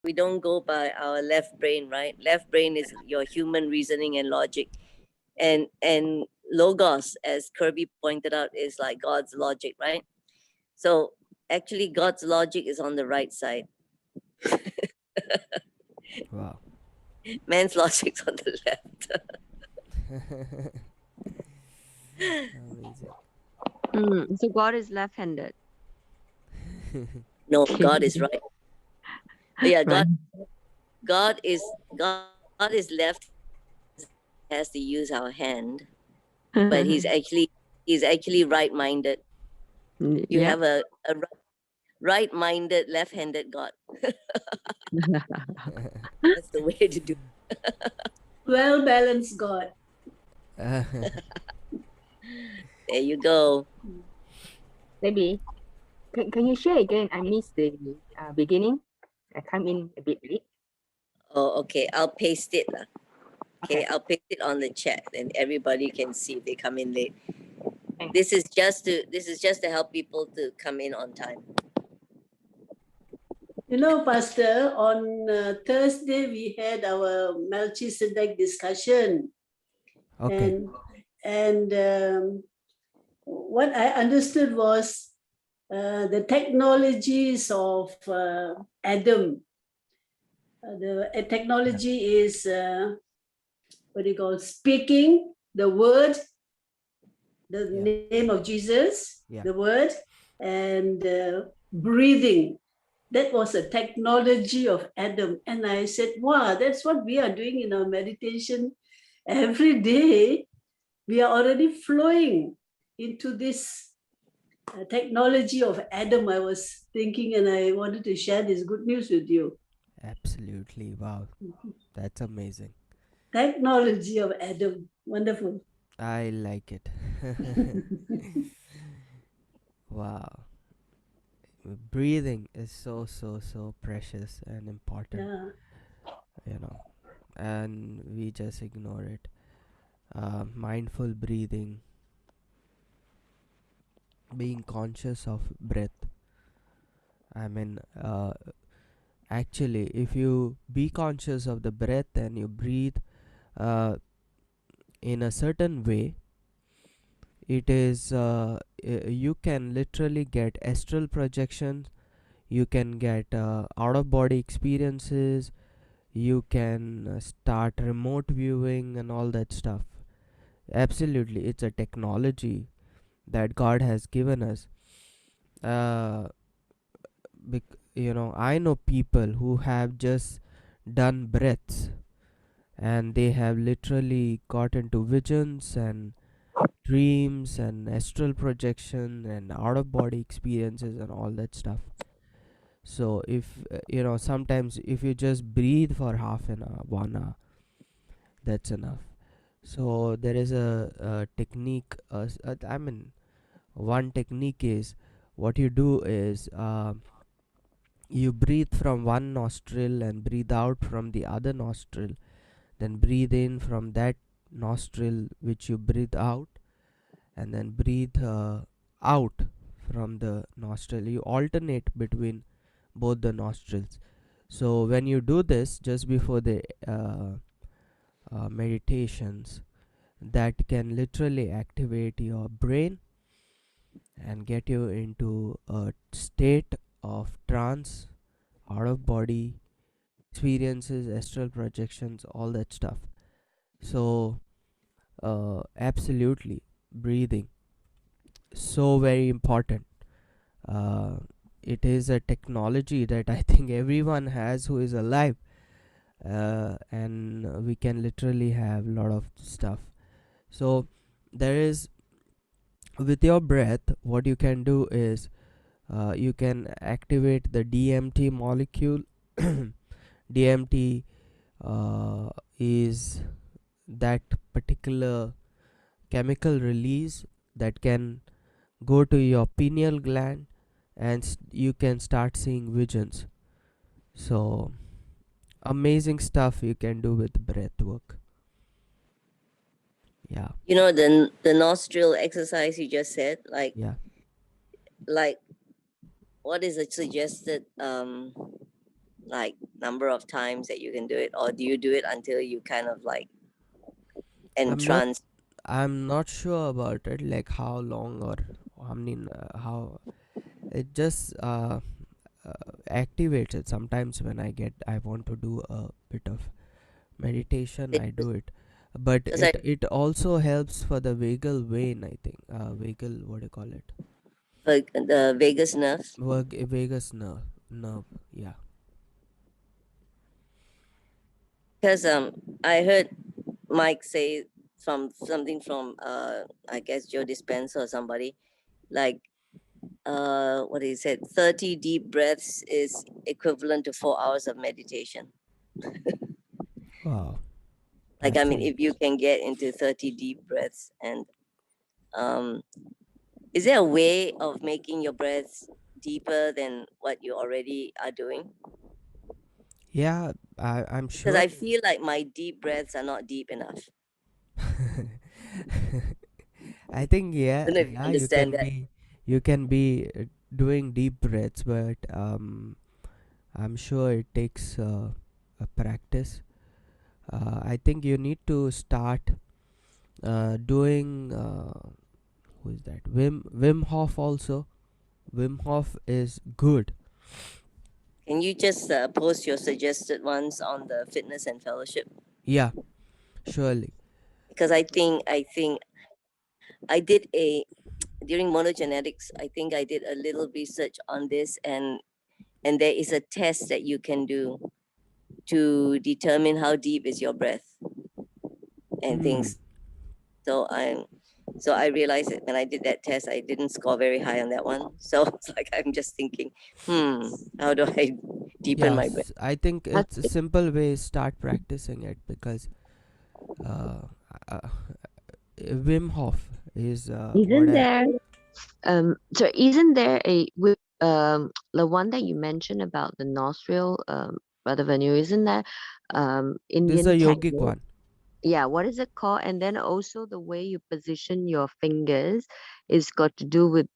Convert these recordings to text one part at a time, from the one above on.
we don't go by our left brain, right? Left brain is your human reasoning and logic, and logos, as Kirby pointed out, is like God's logic, right? So actually, God's logic is on the right side. Wow. Man's logic's on the left. Amazing. So God is left-handed. No, God is right. Yeah, Right. God is left-handed, so he has to use our hand, but he's actually right-minded. You Yep. have a right-minded left-handed God. That's the way to do. Well balanced God. There you go. Maybe. Can you share again? I missed the beginning. I come in a bit late. Oh, okay. I'll paste it. Okay, Okay. I'll paste it on the chat, and everybody can see if they come in late. Thanks. This is just to help people to come in on time. You know, Pastor, on Thursday we had our Melchizedek discussion, Okay. and what I understood was the technologies of Adam. The technology is what do you call speaking the word, the Yeah. name of Jesus, Yeah. the word, and breathing. That was a technology of Adam. And I said, wow, that's what we are doing in our meditation every day. We are already flowing into this technology of Adam. I was thinking, and I wanted to share this good news with you. Absolutely. Wow. That's amazing. Technology of Adam. Wonderful. I like it. Wow. Breathing is so, so, so precious and important, Yeah. you know, and we just ignore it. Mindful breathing, being conscious of breath. I mean, actually, if you be conscious of the breath and you breathe uh, in a certain way, it is you can literally get astral projections, you can get out of body experiences, you can start remote viewing and all that stuff. Absolutely, it's a technology that God has given us. uh, I know people who have just done breaths, and they have literally got into visions and dreams and astral projection and out of body experiences and all that stuff. So if sometimes if you just breathe for half an hour, 1 hour, that's enough. So there is a technique. I mean, one technique is, what you do is, you breathe from one nostril and breathe out from the other nostril, then breathe in from that nostril which you breathe out, and then breathe out from the nostril. You alternate between both the nostrils. So when you do this just before the meditations, that can literally activate your brain and get you into a state of trance, out of body experiences, astral projections, all that stuff. So absolutely, breathing, so very important. uh, it is a technology that I think everyone has who is alive, and we can literally have a lot of stuff. So there is, with your breath, what you can do is, you can activate the DMT molecule. DMT is that particular chemical release that can go to your pineal gland, and you can start seeing visions. So amazing stuff you can do with breath work. Yeah. The nostril exercise you just said, Yeah. like what is it suggested? like number of times that you can do it, or do you do it until you kind of like I'm not entranced? I'm not sure about it, like how long or how many how it just activates it. Sometimes when I want to do a bit of meditation, I do it, but Because I it also helps for the vagal vein, I think. Vagal, what do you call it? for the vagus nerve. Vagus nerve, yeah. Because I heard Mike say from something from I guess Joe Dispenza or somebody, like what he said, 30 deep breaths is equivalent to 4 hours of meditation. Wow, Like, I that's mean, a if you can get into 30 deep breaths, and um is there a way of making your breaths deeper than what you already are doing? yeah. I'm Because sure. I feel like my deep breaths are not deep enough. I think, I don't know if you you understand can that. be doing deep breaths, but I'm sure it takes a practice. I think you need to start doing who is that? Wim Hof also. Wim Hof is good. Can you just post your suggested ones on the fitness and fellowship? Yeah, surely. Because I think I did a during monogenetics. I think I did a little research on this, and there is a test that you can do to determine how deep is your breath and Hmm. things. So I realized that when I did that test, I didn't score very high on that one. So it's like I'm just thinking, how do I deepen my breath? Yes, I think it's a Okay. simple way. Start practicing it because uh, uh, Wim Hof is what Isn't I. there so isn't there a with the one that you mentioned about the nostril brother Venu, isn't that This is Indian a yogic technique? one. Yeah, what is it called? And then also the way you position your fingers is got to do with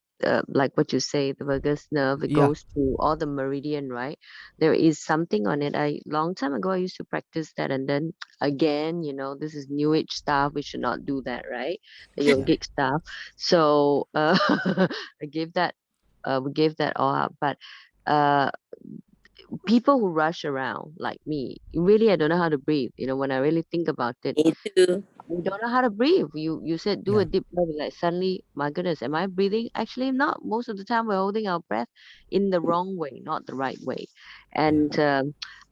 like what you say, the vagus nerve. It Yeah, goes to all the meridian, right? There is something on it. I long time ago I used to practice that, and then again, this is new age stuff. We should not do that, right? The yeah, yogic stuff. So I gave that. We gave that all up, but uh people who rush around like me, really, I don't know how to breathe. When I really think about it, Me too. we don't know how to breathe. You said do a yeah, deep breath, like suddenly, my goodness, am I breathing? Actually, not. Most of the time, we're holding our breath in the wrong way, not the right way. yeah. And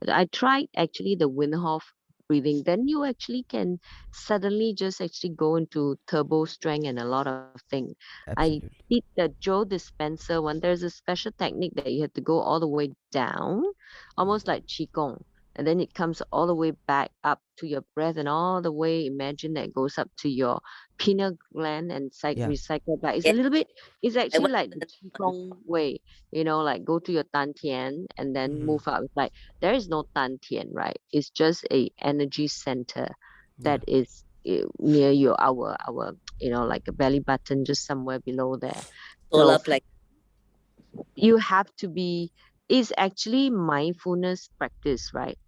I tried actually the Wim Hof breathing. Then you actually can suddenly just actually go into turbo strength and a lot of things. I Absolutely. did the Joe Dispenza one. There's a special technique that you have to go all the way down, almost like qigong, and then it comes all the way back up to your breath, and all the way, imagine that goes up to your pineal gland and Yeah, recycle back. It's a Yeah, little bit, it's I actually want like to the learn that one. qigong way, like go to your dantian and then hmm, move up. It's like there is no dantian, right? It's just a energy center yeah, that is near your our like a belly button, just somewhere below there. So Solar plex. you have to be, is actually mindfulness practice, right?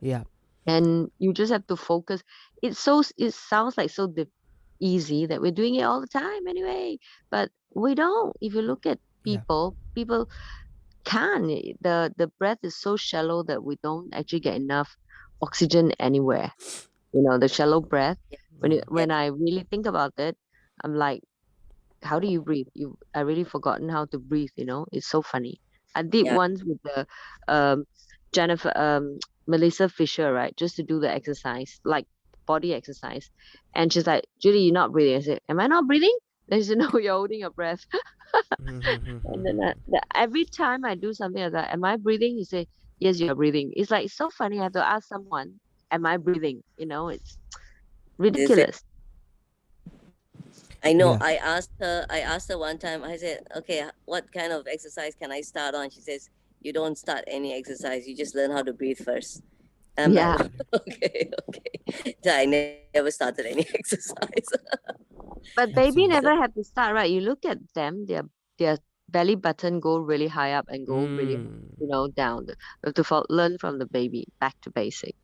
yeah, And you just have to focus. It sounds like so easy that we're doing it all the time anyway, but we don't. If you look at yeah. people can't. The breath is so shallow that we don't actually get enough oxygen anywhere. The shallow breath, Yeah, Mm. yeah, when I really think about it, I'm like, how do you breathe? I really forgotten how to breathe. It's so funny. I did yeah. once with the um Jennifer Melissa Fisher, right? Just to do the exercise, like body exercise. And she's like, Julie, you're not breathing. I said, am I not breathing? Then she said, no, you're holding your breath. And then every time I do something like that, am I breathing? You say, yes, you are breathing. It's like so funny. I have to ask someone, am I breathing? It's Is it? ridiculous. I know. Yeah, I asked her one time. I said, "Okay, what kind of exercise can I start on?" She says, "You don't start any exercise. You just learn how to breathe first." And I'm like, Yeah. well, absolutely. "Okay, okay." So I never started any exercise. But baby So Absolutely. never have to start, right? You look at them, they're belly button go really high up and go really, Mm, down. We have to learn from the baby back to basic.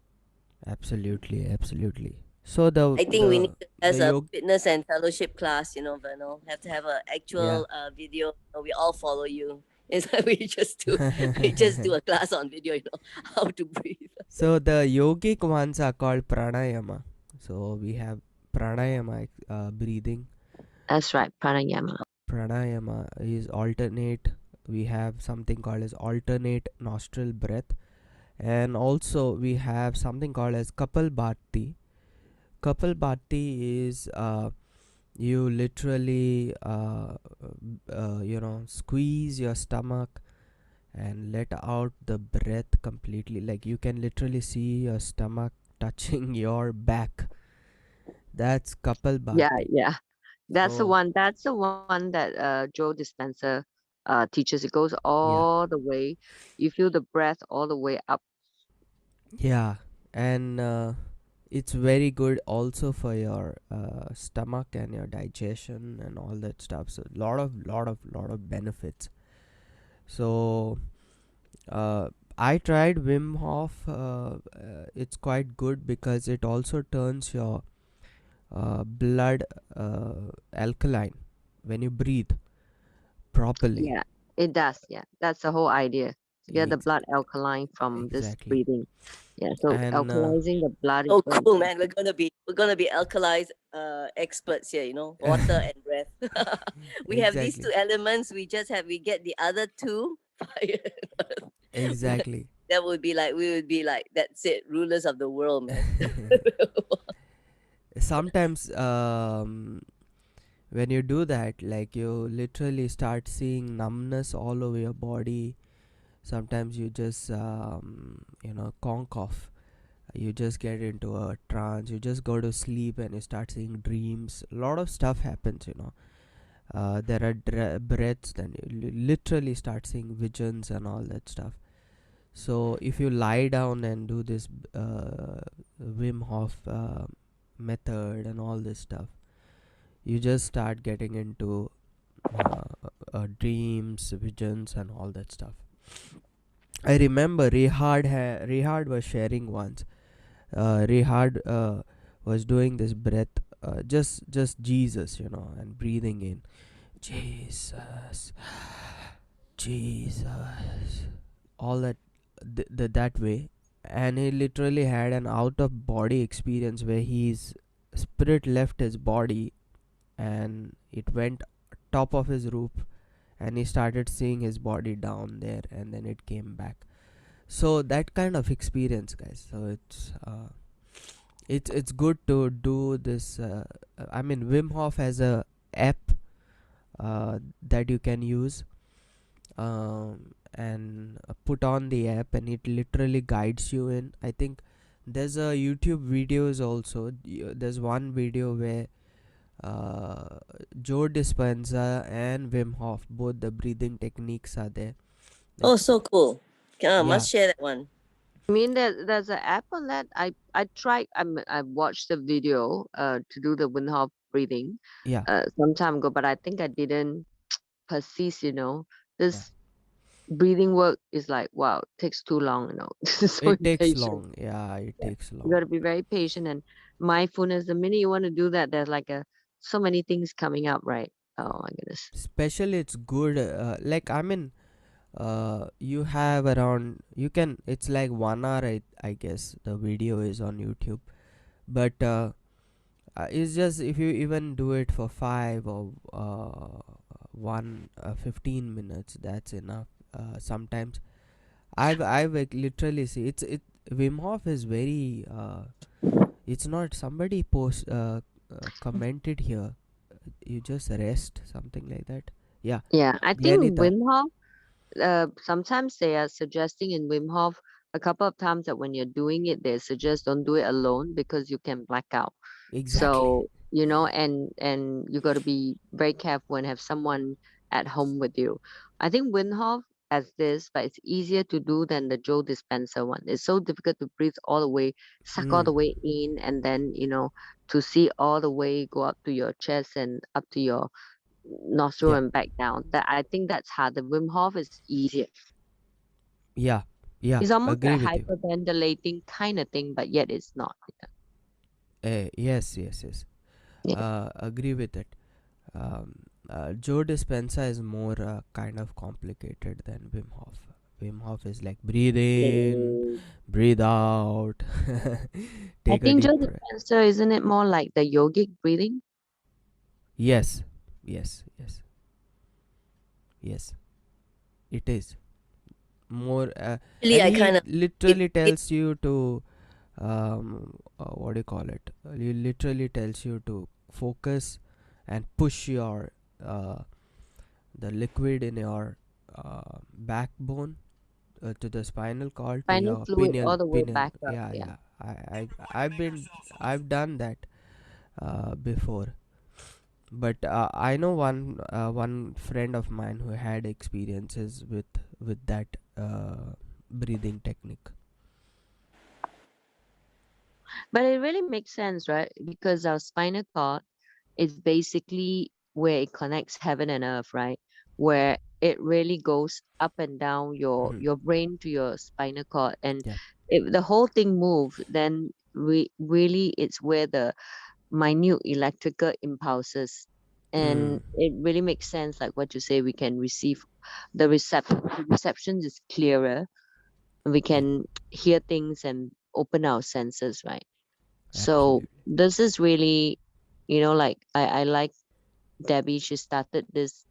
absolutely, absolutely. So the I think we need the to the as a yoga, fitness and fellowship class, Vernal. Have to have an yeah. actual video. We all follow you. It's like we just do a class on video, how to breathe. So the yogic ones are called pranayama. So we have pranayama, breathing. That's right, pranayama. Pranayama is alternate. We have something called as alternate nostril breath, and also we have something called as kapalbhati. Kapalbhati is you literally squeeze your stomach and let out the breath completely. Like you can literally see your stomach touching your back. That's Yeah, kapalbhati. yeah. That's the So one. That's the one that Joe Dispenza teaches. It goes yeah, all the way. You feel the breath all the way up. yeah, and it's very good also for your stomach and your digestion and all that stuff. So lot of benefits. So I tried Wim Hof. It's quite good because it also turns your blood alkaline when you breathe properly. Yeah, it does. Yeah, that's the whole idea to get the Ex- blood alkaline from this exactly. breathing. Yeah, so And alkalizing the blood is Oh, very cool, man. important. We're gonna be alkalized experts here. Water and breath. We have these two exactly, elements. We get the other two fire. exactly. That would be like we would be like that's it, rulers of the world, man. Sometimes when you do that, like you literally start seeing numbness all over your body. Sometimes you just conk off. You just get into a trance, you just go to sleep and you start seeing dreams. A lot of stuff happens. There are breaths, then you literally start seeing visions and all that stuff. So if you lie down and do this Wim Hof method and all this stuff, you just start getting into dreams, visions, and all that stuff. I remember Rehard was sharing once. Rehard was doing this breath, just Jesus, and breathing in Jesus, Jesus, all that that way, and he literally had an out of body experience where his spirit left his body and it went top of his roof, and he started seeing his body down there, and then it came back. So that kind of experience, guys. So it's good to do this. I mean, Wim Hof has a app that you can use, and put on the app, and it literally guides you in. I think there's a YouTube videos also. There's one video where Joe Dispenza and Wim Hof, both the breathing techniques are there. Oh, It's so cool. yeah, Must share that one. I mean, there's an app on that. I tried. I watched the video to do the Wim Hof breathing yeah, some time ago, but I think I didn't persist. yeah. This breathing work is like wow, takes too long. This is so It takes impatient. long. Yeah, it Yeah, takes you got long. to be very patient and mindfulness. The minute you want to do that, there's like so many things coming up, right? Oh my goodness. Especially it's good. Like I mean, you have around. You can. It's like 1 hour. I guess the video is on YouTube. But it's just if you even do it for 15 minutes, that's enough. Sometimes I've like, literally see it. Wim Hof is very. It's not somebody commented here. You just rest, something like that. Yeah, Yeah, I think Glenita. Wim Hof. Sometimes they are suggesting in Wim Hof a couple of times that when you're doing it, they suggest don't do it alone because you can black out. Exactly. So, and you got to be very careful and have someone at home with you. I think Wim Hof has this, but it's easier to do than the Joe Dispenza one. It's so difficult to breathe all the way, suck all Mm. the way in, and then, to see all the way go up to your chest and up to your nostril Yeah, and back down. That I think that's hard. The Wim Hof is easier. yeah, yeah. It's almost Agree like with you. hyperventilating kind of thing, but yet it's not. Yes, yes, yes. Yeah. Agree with it. Joe Dispenza is more kind of complicated than Wim Hof. Wim Hof is like breathe in, Mm. breathe out, I take a think deep Joe breath. Dispenza, isn't it more like the yogic breathing? Yes, yes, yes, yes. It is more, Actually, and I he kind of literally it tells you to, what do you call it? He literally tells you to focus and push your the liquid in your backbone to the spinal cord to Spinal your fluid all the way pineal. back up. Yeah, Yeah. yeah. I've done that before, but I know one friend of mine who had experiences with that breathing technique. But it really makes sense, right? Because our spinal cord is basically where it connects heaven and earth, right? Where it really goes up and down Hmm. your brain to your spinal cord, and Yeah, if the whole thing move, then we really it's where the minute electrical impulses, mm, and it really makes sense, like what you say. We can receive the reception is clearer. We yeah, can hear things and open our senses, right? So absolutely. this is really, like I like Debbie. She started this,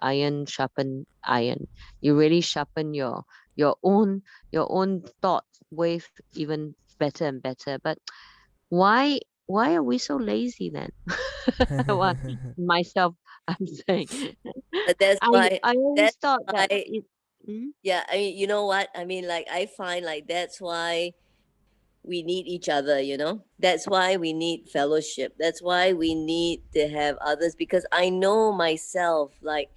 iron sharpen iron. You really sharpen your own your own thought wave even better and better. But why why are we so lazy then? Well, myself, I'm saying. but that's why I always that's thought that why it. Mm, yeah, I mean, you know what? I mean, like I find like that's why we need each other, you know? That's why we need fellowship. That's why we need to have others because I know myself like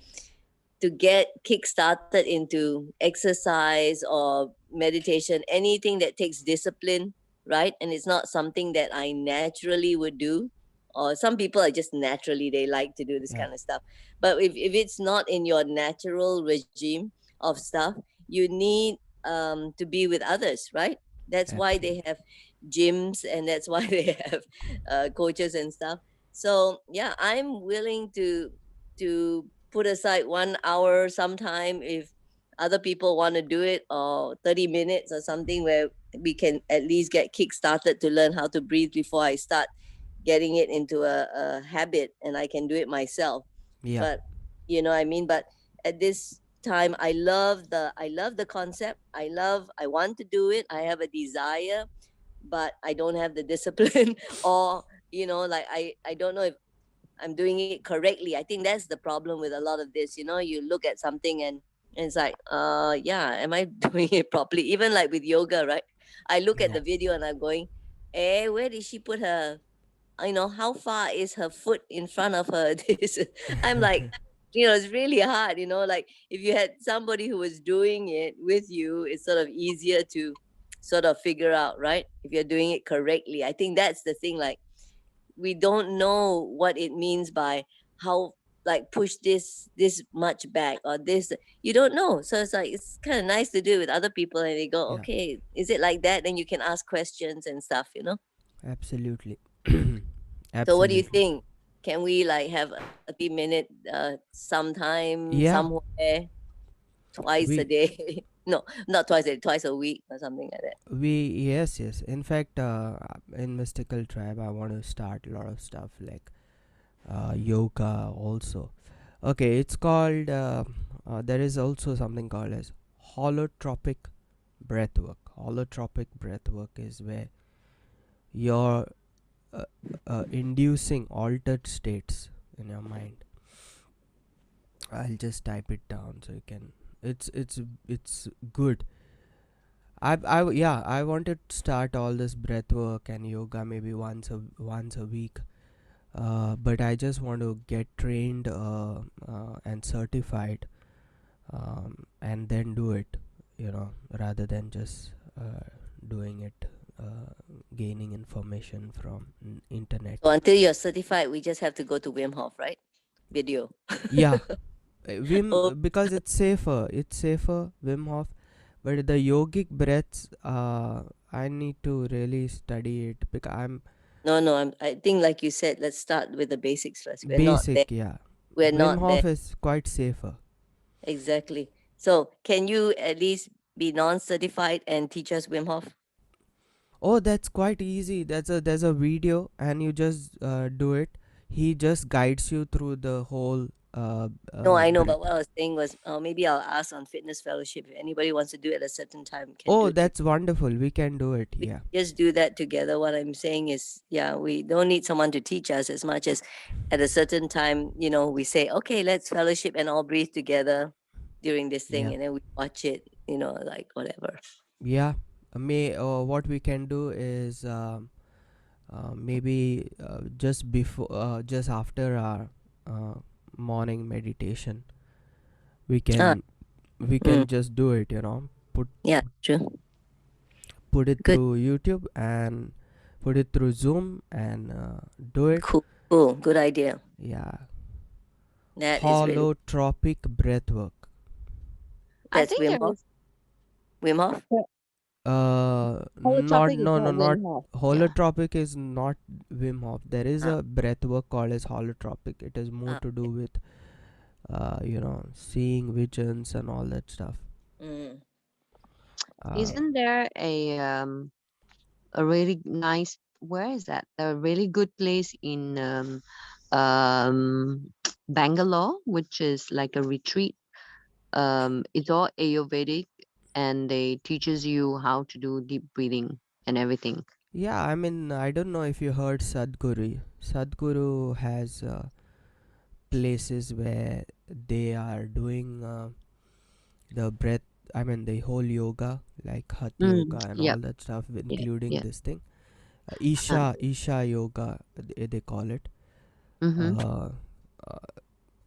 to get kick-started into exercise or meditation, anything that takes discipline, right? And it's not something that I naturally would do. Or some people are just naturally they like to do this Yeah, kind of stuff. But if it's not in your natural regime of stuff, you need to be with others, right? That's why they absolutely. have gyms and that's why they have coaches and stuff. So yeah, I'm willing to put aside 1 hour sometime if other people want to do it, or 30 minutes or something where we can at least get kick started to learn how to breathe before I start getting it into a habit and I can do it myself. Yeah, But you know what I mean? But at this time I love the concept. I want to do it. I have a desire, but I don't have the discipline or like I don't know if I'm doing it correctly. I think that's the problem with a lot of this. You look at something and it's like, yeah, am I doing it properly? Even like with yoga, right? I look at yeah, the video and I'm going, where did she put her? How far is her foot in front of her? This, I'm like, it's really hard. Like if you had somebody who was doing it with you, it's sort of easier to sort of figure out, right? If you're doing it correctly. I think that's the thing. Like we don't know what it means by how like push this much back or this you don't know, so it's like it's kind of nice to do with other people and they go, yeah, okay, is it like that? Then you can ask questions and stuff. absolutely. So what do you Absolutely. think? Can we like have a 30-minute sometime Yeah, somewhere twice a we day? No, not twice a day, twice a week or something like that. we yes, yes. In fact, in Mystical Tribe, I want to start a lot of stuff like yoga also. Okay, it's called. There is also something called as holotropic breathwork. Holotropic breathwork is where you're uh, inducing altered states in your mind. I'll just type it down so you can. It's good. Yeah, I wanted to start all this breathwork and yoga maybe once a week. But I just want to get trained and certified, and then do it. Rather than just doing it, gaining information from internet. So until you're certified, we just have to go to Wim Hof, right? video. Yeah, Wim, Oh because it's safer. It's safer, Wim Hof. But the yogic breaths, I need to really study it because I'm no, no, I think like you said, let's start with the basics first. We're not there. basic. Yeah, We're Wim not there. Hof is quite safer. Exactly. So can you at least be non-certified and teach us Wim Hof? Oh, that's quite easy. There's a video, and you just do it. He just guides you through the whole No, I know, but breath. what I was saying was maybe I'll ask on Fitness Fellowship if anybody wants to do it at a certain time, can do Oh, it. that's wonderful. We can do it. We Yeah, just do that together. What I'm saying is, yeah, we don't need someone to teach us as much as at a certain time, we say, okay, let's fellowship and all breathe together during this thing, yeah, and then we watch it, like whatever. yeah. May What we can do is maybe just after our uh, morning meditation, we Ah, can we mm, can just do it. You know, put yeah, true. put it Good, through YouTube and put it through Zoom and do it. cool, cool. Good idea. Yeah, That is really, holotropic breathwork. I that's think Wim there Hof. is Wim Hof? Not holotropic is no no not not Wim Hof. Yeah. holotropic is not Wim Hof. There is Ah, a breathwork called as holotropic. It is more ah, to do okay. with seeing visions and all that stuff. Mm. Uh, Isn't there a really nice, where is that? A really good place in um Bangalore, which is like a retreat. It's all Ayurvedic, and they teaches you how to do deep breathing and everything. yeah, I mean, I don't know if you heard Sadhguru. Sadhguru has places where they are doing the breath. I mean, the whole yoga, like Hatha yoga and all Yep. that stuff, Yeah. including Yeah. this thing. Uh, Isha yoga, they call it. mm-hmm. Uh,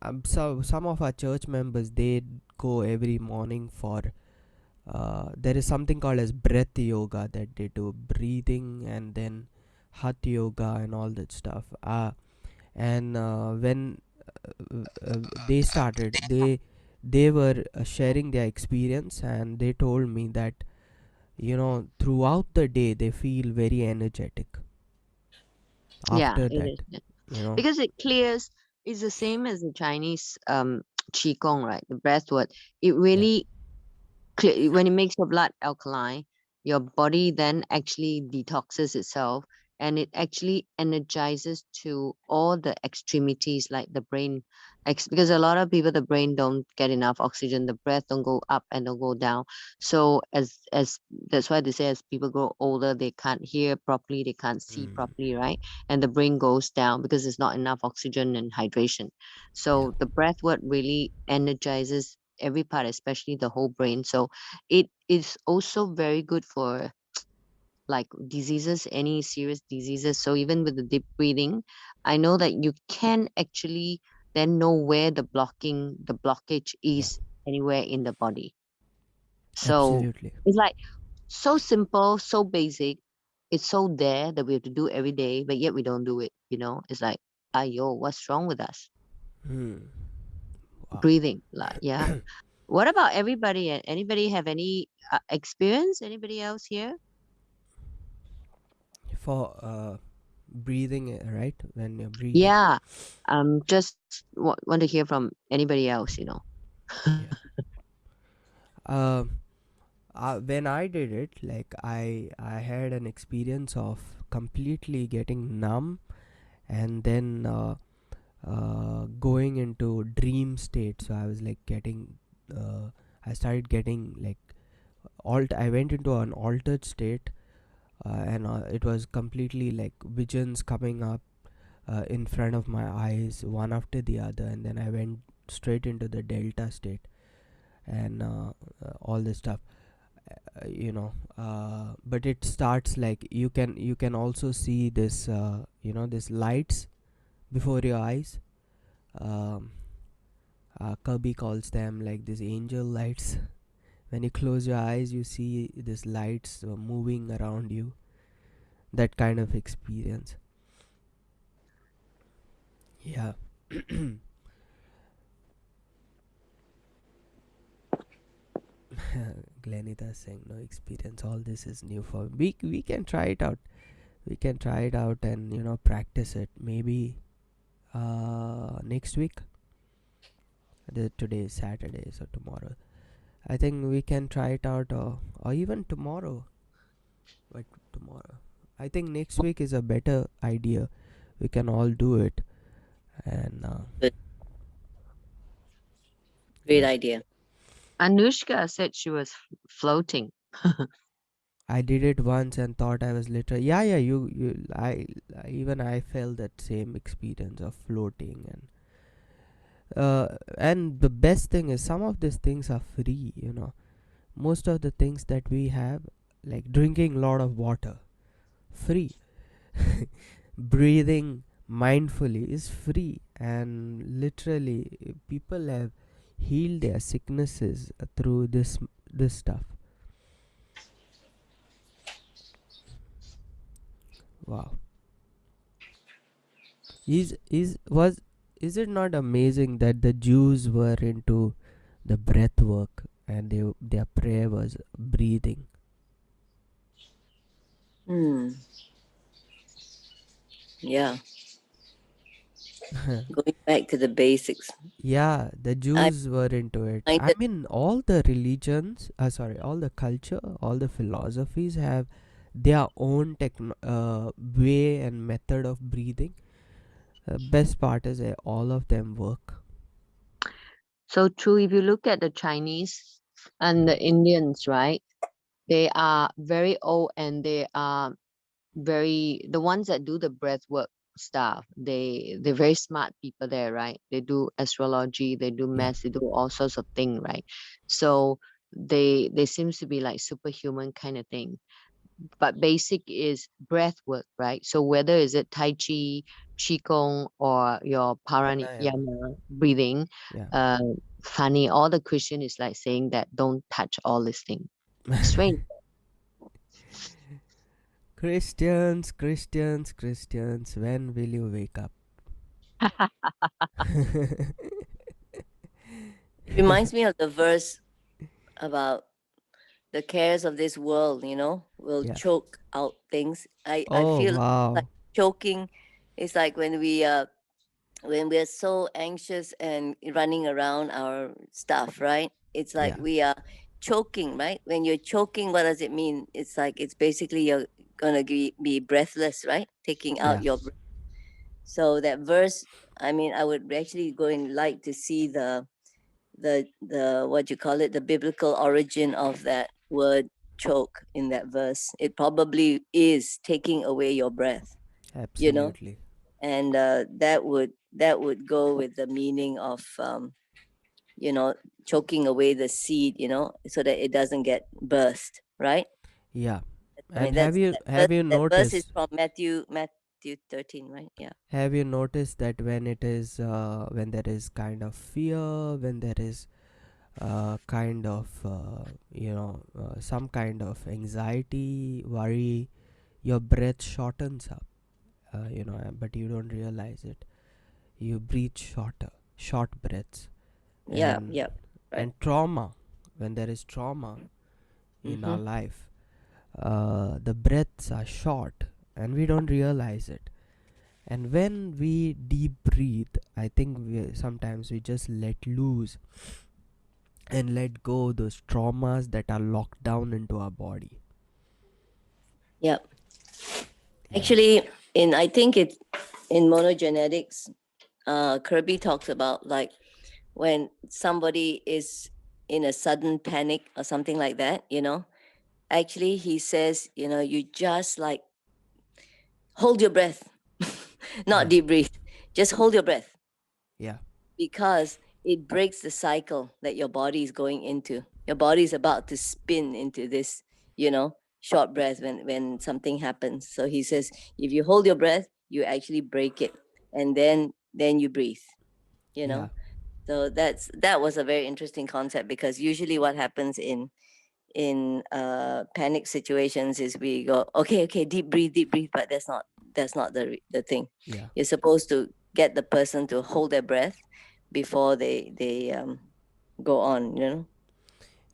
uh, so some of our church members, they go every morning for there is something called as breath yoga that they do, breathing, and then Hatha yoga and all that stuff. And when they started, they were sharing their experience, and they told me that throughout the day they feel very energetic Yeah, after it that. is. Yeah. You know, Because it clears, it's the same as the Chinese qigong, right? The breathwork. It yeah, really when it makes your blood alkaline, your body then actually detoxes itself, and it actually energizes to all the extremities like the brain. Because a lot of people, the brain don't get enough oxygen, the breath don't go up and don't go down. So as that's why they say as people grow older, they can't hear properly, they can't see mm, properly, right? And the brain goes down because there's not enough oxygen and hydration. yeah, So the breath work really energizes every part, especially the whole brain. So it is also very good for like diseases, any serious diseases. So even with the deep breathing, I know that you can actually then know where the blockage yeah, is anywhere in the body. So absolutely. it's like so simple, so basic. It's so there that we have to do every day, but yet we don't do it. It's like, ayo, what's wrong with us? Hmm. Wow. Breathing, like, yeah. What about everybody? Anybody have any experience? Anybody else here? For breathing, right? When you're breathing. Yeah. Just want to hear from anybody else. Yeah. Um when I did it, like I had an experience of completely getting numb, and then going into dream state. So I was like I started getting like I went into an altered state, and it was completely like visions coming up in front of my eyes, one after the other, and then I went straight into the delta state, and all this stuff. But it starts like you can also see this this lights before your eyes. um, Kirby calls them like these angel lights. When you close your eyes, you see these lights moving around you, that kind of experience. Yeah. Glenita saying no experience. All this is new for me. We can try it out. We can try it out and practice it. Maybe next week. Today is Saturday, so tomorrow. I think we can try it out, or even tomorrow. But tomorrow, I think next week is a better idea. We can all do it, and Good. Great yeah, idea. Anushka said she was floating. I did it once and thought I was literally, yeah. Even I felt that same experience of floating, and the best thing is some of these things are free. Most of the things that we have, like drinking a lot of water, free. Breathing mindfully is free, and literally people have healed their sicknesses through this stuff. Wow. Is it not amazing that the Jews were into the breath work, and their prayer was breathing? Hmm. Yeah. Going back to the basics. Yeah, the I Jews were into it. find I that. mean, all the religions, all the culture, all the philosophies have their own way and method of breathing. Best part is all of them work. So true. If you look at the Chinese and the Indians, right? They are very old and they are the ones that do the breath work stuff. They're very smart people there, right? They do astrology, they do Yeah, math, they do all sorts of things, right? So they seems to be like superhuman kind of thing. But basic is breath work, right? So whether is it Tai Chi, Qigong, or your pranayama. Paranayama breathing, Yeah. uh, funny, all the Christian is like saying that don't touch all these things. Strange. Christians, Christians, Christians, when will you wake up? It reminds me of the verse about the cares of this world, will Yeah. choke out things. I Oh, feel like wow. choking is like when we're so anxious and running around our stuff, right? It's like Yeah, we are choking, right? When you're choking, what does it mean? It's like it's basically you're gonna be breathless, right? Taking out yeah, your breath. So that verse, I mean, I would actually go and like to see the what you call it, the biblical origin of that word choke in that verse. It probably is taking away your breath, you know, absolutely. and that would go with the meaning of you know choking away the seed, so that it doesn't get burst, right? Yeah. I mean And have you that verse, have you that verse is noticed from Matthew 13, right? Yeah. have you noticed that when there is kind of fear, when there is kind of some kind of anxiety, worry, your breath shortens up, but you don't realize it. You breathe short breaths. Yeah, and yeah, right. and trauma, when there is trauma in our Mm-hmm. life, the breaths are short and we don't realize it. And when we deep breathe, I think sometimes we just let loose and let go those traumas that are locked down into our body. Yeah. Yeah, Actually, I think it in monogenetics, Kirby talks about like when somebody is in a sudden panic or something like that, actually he says, you just like hold your breath, not yeah, deep breathe, just hold your breath, yeah, because it breaks the cycle that your body is going into. Your body is about to spin into this, short breath when something happens. So he says, if you hold your breath, you actually break it, and then you breathe. You yeah, know. So that was a very interesting concept, because usually what happens in panic situations is we go, okay, okay, deep breathe, but that's not the thing. yeah. You're supposed to get the person to hold their breath before they go on.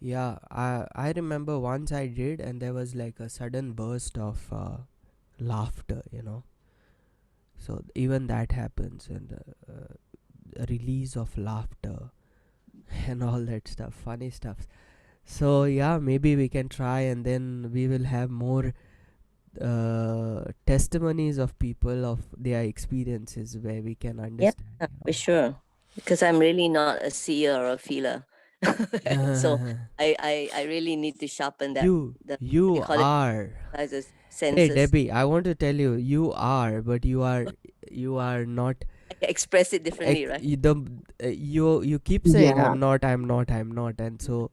Yeah, I remember once I did, and there was like a sudden burst of laughter. So even that happens, and a release of laughter and all that stuff, funny stuff. So yeah, maybe we can try, and then we will have more testimonies of people of their experiences where we can Yeah, understand. for sure. Because I'm really not a seer or a feeler. So I really need to sharpen that you the what do you you call it? are. Exercises, Hey senses. Debbie, I want to tell you, you are, but you are not. I can express it differently, right? You keep saying Yeah. I'm not, and so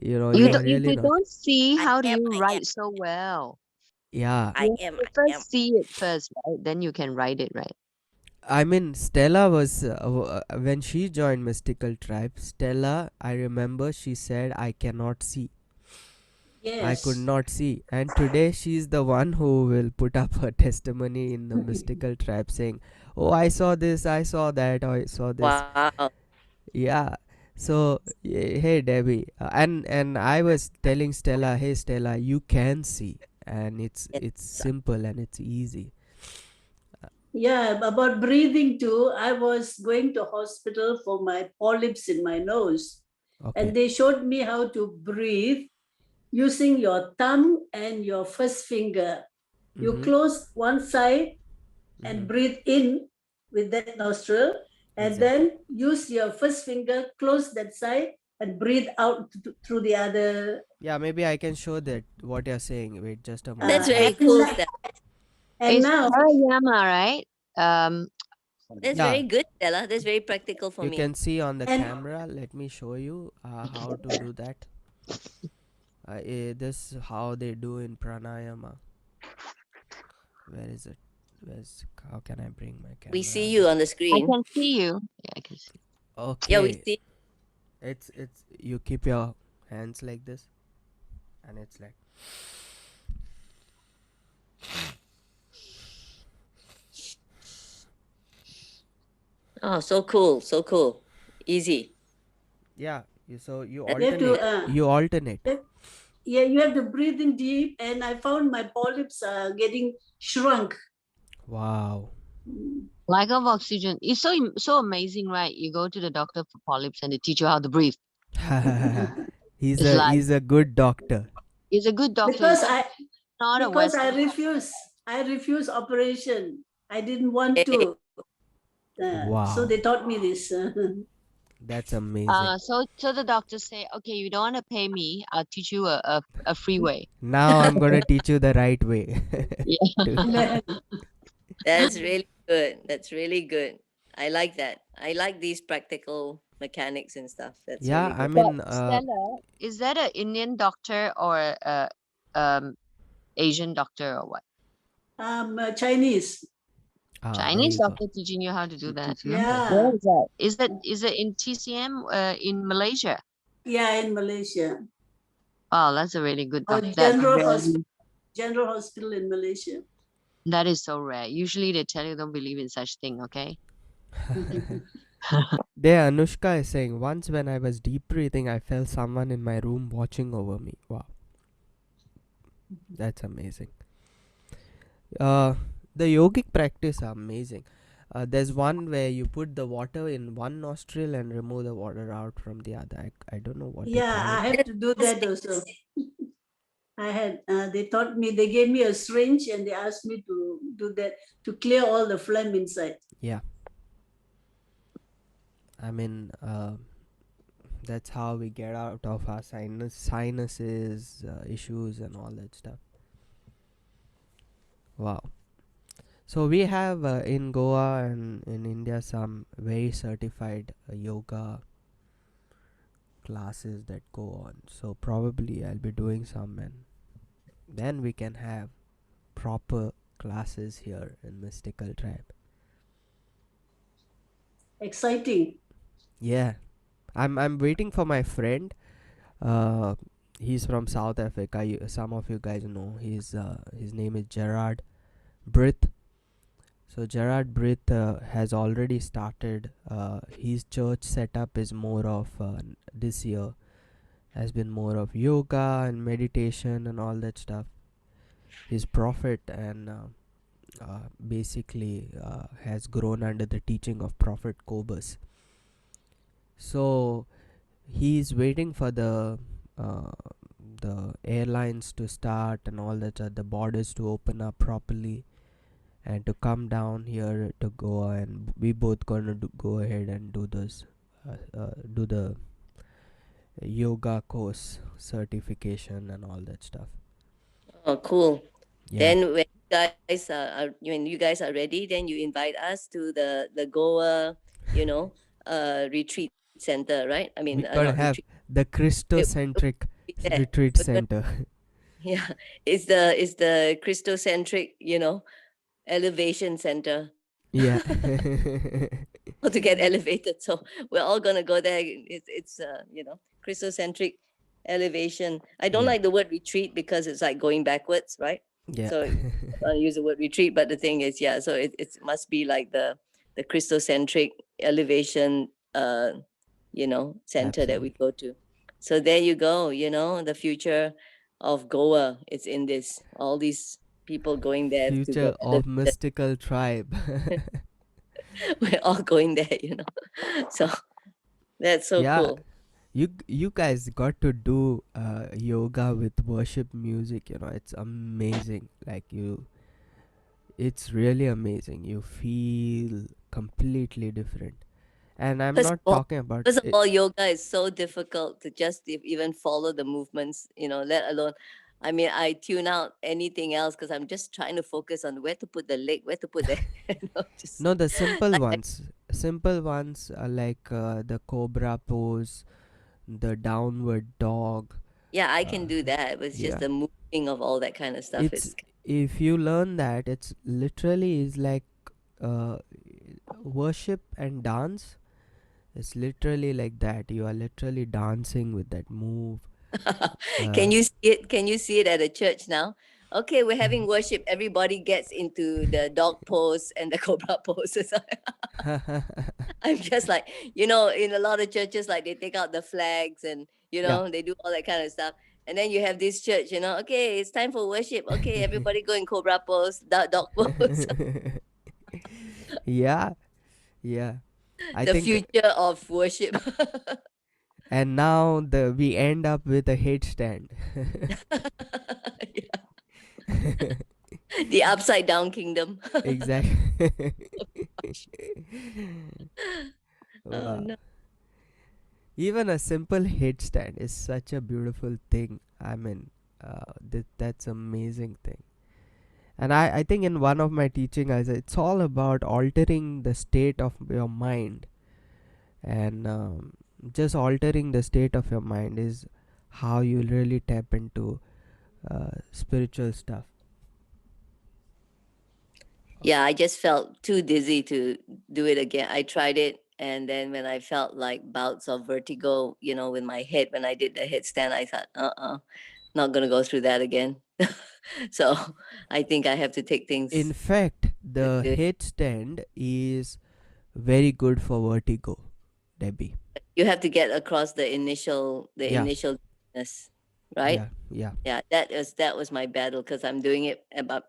You you I are don't, if really you not. don't see, I how do am, you I am, write so well? Yeah, You have to I am. first see it first, right? Then you can write it, right? I mean, Stella was when she joined Mystical Tribe. Stella, I remember she said, "I cannot see. I could Yes. not see." And today she's the one who will put up her testimony in the Mystical Tribe, saying, "Oh, I saw this, I saw that, I saw this." Wow. Yeah. So hey Debbie, and I was telling Stella, "Hey Stella, you can see, and it's Yes. simple and it's easy." Yeah, about breathing too. I was going to hospital for my polyps in my nose, and Okay. they showed me how to breathe using your thumb and your first finger. You Mhm. close one side and Mhm. breathe in with that nostril, and Exactly. then use your first finger, close that side, and breathe out through the other. Yeah, maybe I can show that what you're saying. Wait, just a That's moment. very I'll. cool, Steph. And It's now, pranayama, right? Um, That's Yeah, very good, Stella. That's very practical for you me. can see on the and camera. Let me show you how to do that. This is how they do in pranayama. Where is it? How can I bring my We camera see a you bit? on the I screen. can see you. Yeah, I can see. Yeah, we Okay, see. it's you keep your hands like this, and it's like. Oh, so cool. So cool. Easy. Yeah, so you That's you have to, alternate. You alternate. yeah, you have to breathe in deep. And I found my polyps are getting shrunk. Wow. Lack of oxygen. It's so amazing, right? You go to the doctor for polyps and they teach you how to breathe. he's It's a like he's a good doctor. he's a good doctor. He's because just I not a because I Western. refuse. I refuse operation. I didn't want okay. to. So they Wow, taught me this. that's amazing. So the doctor say, okay, you don't want to pay me. I'll teach you a free way. Now I'm gonna teach you the right way. Yeah. to- That's really good. That's really good. I like that. I like these practical mechanics and stuff. That's yeah, really I good. But mean, Stella, is that an Indian doctor or a um Asian doctor or what? Chinese. there Chinese you go. doctor teaching you how to do that. Where Yeah. is that? Is it in TCM in Malaysia? Yeah, in Malaysia. Wow, that's a really good Or doctor. That's very General hospital in Malaysia. that is so rare. Usually they tell you don't believe in such thing, okay? There, Anushka is saying, once when I was deep breathing, I felt someone in my room watching over me. Wow, that's amazing. Uh, the yogic practice are amazing. There's one where you put the water in one nostril and remove the water out from the other. I don't know what they Yeah, call it. I have to do that also. I had, they taught me, they gave me a syringe and they asked me to do that to clear all the phlegm inside. Yeah, I mean, that's how we get out of our sinuses issues and all that stuff. Wow. So we have in Goa and in India some very certified yoga classes that go on. So probably I'll be doing some, and then we can have proper classes here in Mystical Tribe. Exciting. Yeah, I'm waiting for my friend. Uh, he's from South Africa. Some of you guys know. His name is Gerard Brith. So Gerard Brith has already started. His church setup is more of this year, has been more of yoga and meditation and all that stuff. He's prophet and basically has grown under the teaching of Prophet Kobus. So he's waiting for uh, the airlines to start and all that, the borders to open up properly, and to come down here to Goa, and we both gonna go ahead and do the yoga course certification and all that stuff. Oh, cool. Yeah, Then when you guys are ready, then you invite us to the Goa, you know, retreat center, right? I mean, we not gotta retreat. have the We'll Christocentric be there. retreat We're gonna, center. yeah, it's the Christocentric, elevation center Yeah. to get elevated. So we're all gonna go there. It's Christocentric elevation. I don't Yeah, like the word retreat because it's like going backwards, right? yeah. So I use the word retreat, but the thing is, yeah, so it must be like the Christocentric elevation center that we Absolutely. go to. So there you go, the future of Goa. It's in this. All these people going there to Future get of elevated. mystical tribe. We're all going there. So that's so Yeah, cool. you guys got to do yoga with worship music. It's amazing. Like it's really amazing. You feel completely different. And I'm First not of all, talking about first of it. all, yoga is so difficult to just even follow the movements, let alone. I mean, I tune out anything else because I'm just trying to focus on where to put the leg, where to put the, just No, the simple like, ones. Simple ones are like the cobra pose, the downward dog. yeah, I can Uh, do that. But it's just yeah, the moving of all that kind of stuff it's is. if you learn that, it's literally is like uh, worship and dance. It's literally like that. You are literally dancing with that move. Can Uh, you see it? Can you see it at a church now? Okay, we're having worship. Everybody gets into the dog pose and the cobra poses. I'm just like, in a lot of churches, like they take out the flags and, yeah. they do all that kind of stuff. And then you have this church, okay, it's time for worship. Okay, everybody go in cobra pose, dog pose. Yeah, yeah. I The think, future of worship. and now we end up with a headstand. Yeah. The upside down kingdom. Exactly. Oh, Wow. no. Even a simple headstand is such a beautiful thing. I mean, that's amazing thing. And I think in one of my teaching, I said it's all about altering the state of your mind, and just altering the state of your mind is how you really tap into spiritual stuff. Yeah, I just felt too dizzy to do it again. I tried it, and then when I felt like bouts of vertigo, with my head, when I did the headstand, I thought, not gonna go through that again. So I think I have to take In things. fact, the to- headstand is very good for vertigo, Debbie. You have to get across the Yeah, initial dizziness, right? yeah, yeah, Yeah, that was my battle because I'm doing it about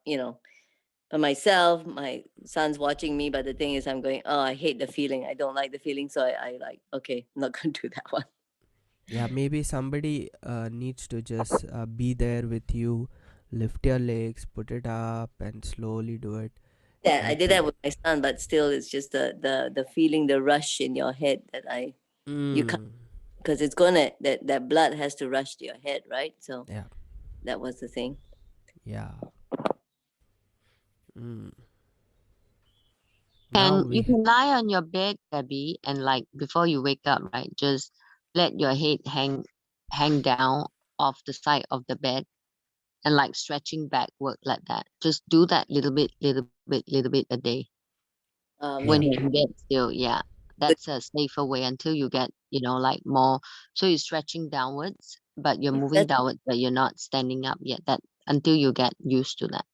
by myself. My son's watching me, but the thing is, I'm going, oh, I hate the feeling. I don't like the feeling, so I like, okay, I'm not gonna do that one. yeah. Maybe somebody needs to just be there with you, lift your legs, put it up, and slowly do it. I I did think. that with my son, but still, it's just the feeling, the rush in your head that you can't, Mm, because it's gonna that blood has to rush to your head, right? So yeah, that was the thing. yeah. Mm. Now And you we. can lie on your bed, Debbie, and like before you wake up, right? Just let your head hang down off the side of the bed and like stretching backward like that. Just do that little bit a day when Yeah, you're Okay, in bed still. Yeah. good. That's a safer way until you get, like more. So you're stretching downwards, but you're moving That's downwards, but you're not standing up yet. That until you get used to that.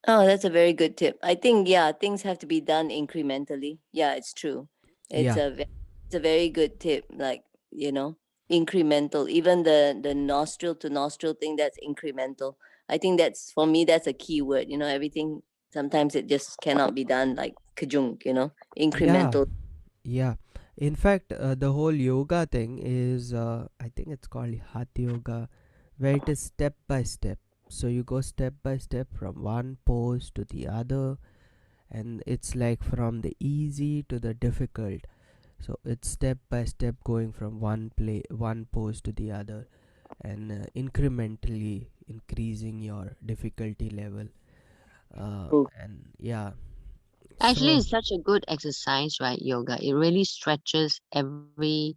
that's a very good tip. I think, yeah, things have to be done incrementally. Yeah, it's true. It's yeah, a it's a very good tip. Like, you know. incremental. Even the nostril to nostril thing, that's incremental. I think that's, for me, that's a key word. Everything, sometimes it just cannot be done like kajunk, Yeah, incremental. yeah. In fact, the whole yoga thing is, I think it's called Hatha Yoga, where it is step by step. So you go step by step from one pose to the other, and it's like from the easy to the difficult. So it's step by step going from one pose to the other, and incrementally increasing your difficulty level. True. And yeah, Actually, so it's such a good exercise, right? Yoga. It really stretches every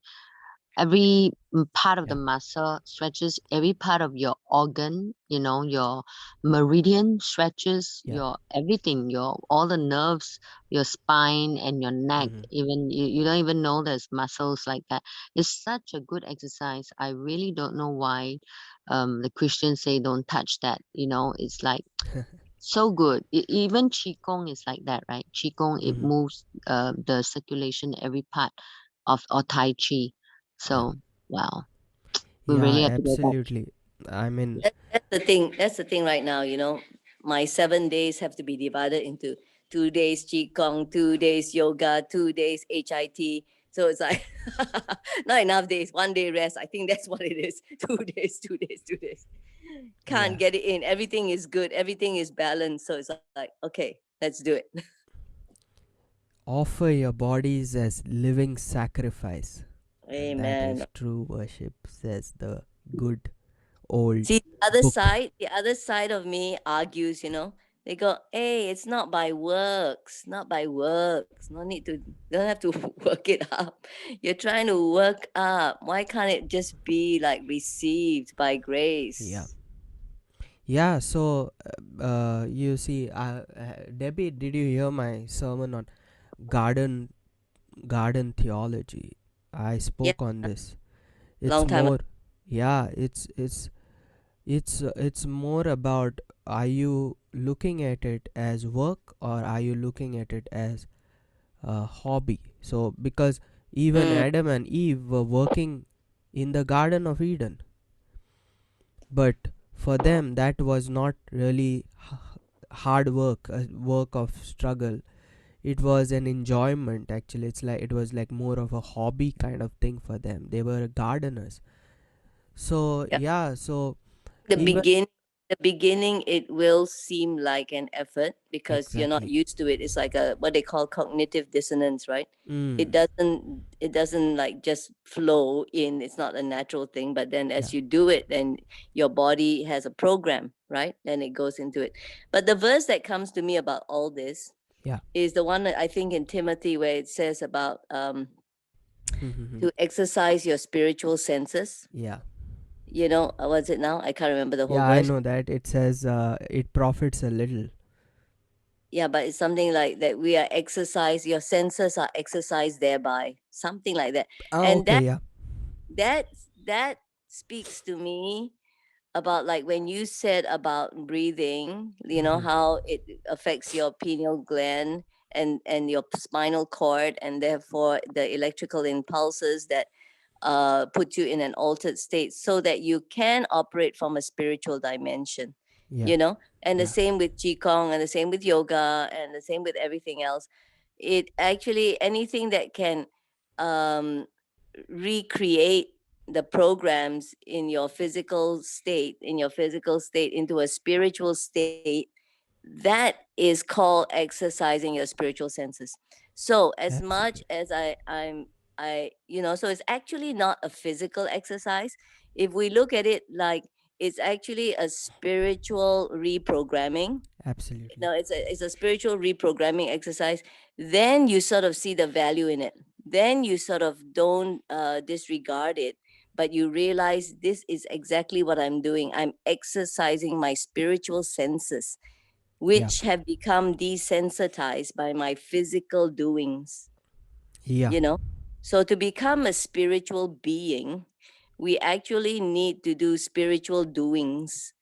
part of the yeah, muscle, stretches every part of your organ, your meridian stretches yeah. your everything, your all the nerves, your spine and your neck. Hmm. Even you don't even know there's muscles like that. It's such a good exercise. I really don't know why the Christians say don't touch that. It's like so good. Even qigong is like that, right? Qigong, it Hmm. moves the circulation every part of or tai chi. Yeah, So wow, we yeah, really have to go back. absolutely. I mean, That's the thing. That's the thing right now. My 7 days have to be divided into 2 days qigong, 2 days yoga, 2 days HIT. So it's like not enough days. 1 day rest. I think that's what it is. 2 days, 2 days, 2 days. Can't yeah, get it in. Everything is good. Everything is balanced. So it's like, okay, let's do it. offer your bodies as living sacrifice, and that Amen. is true worship, says the good old See, book. the other side of me argues, they go, hey, it's not by works, not by works. No need to, don't have to work it up. You're trying to work up. Why can't it just be like received by Yeah, grace? yeah. So, you see, Debbie, did you hear my sermon on garden garden theology? I Yeah, spoke on this. It's long time ago. more, yeah. It's more about, are you looking at it as work, or are you looking at it as a hobby? So because even Mm, Adam and Eve were working in the Garden of Eden, but for them that was not really hard work, a work of struggle. It was an enjoyment. Actually, it's like it was like more of a hobby kind of thing for them. They were gardeners. So yeah. yeah, so the even begin the beginning, it will seem like an effort because you're not exactly. used to it. It's like a what they call cognitive dissonance, right? it Mm, doesn't it doesn't like just flow in. It's not a natural thing, but then yeah, as you do it, then your body has a program, right? Then it goes into it. But the verse that comes to me about all this yeah. is the one that I think in Timothy, where it says about to exercise your spiritual senses. Yeah. What's it now? I can't remember the whole Yeah, I verse. know that it says it profits a little. Yeah, but it's something like that. We are exercised. Your senses are exercised thereby. Something like that. Ah, And okay, yeah. that that speaks to me about, like, when you said about breathing. How it affects your pineal gland and your spinal cord, and therefore the electrical impulses that put you in an altered state so that you can operate from a spiritual dimension. Yeah, And the yeah, same with qigong, and the same with yoga, and the same with everything else. It actually, anything that can um, recreate the programs in your physical state into a spiritual state, that is called exercising your spiritual senses. So as much absolutely. as so it's actually not a physical exercise. If we look at it like, it's actually a spiritual reprogramming. Absolutely. It's a spiritual reprogramming exercise. Then you sort of see the value in it. Then you sort of don't disregard it, but you realize this is exactly what I'm doing. I'm exercising my spiritual senses, Yeah, which have become desensitized by my physical doings, yeah, you know so to become a spiritual being, we actually need to do spiritual doings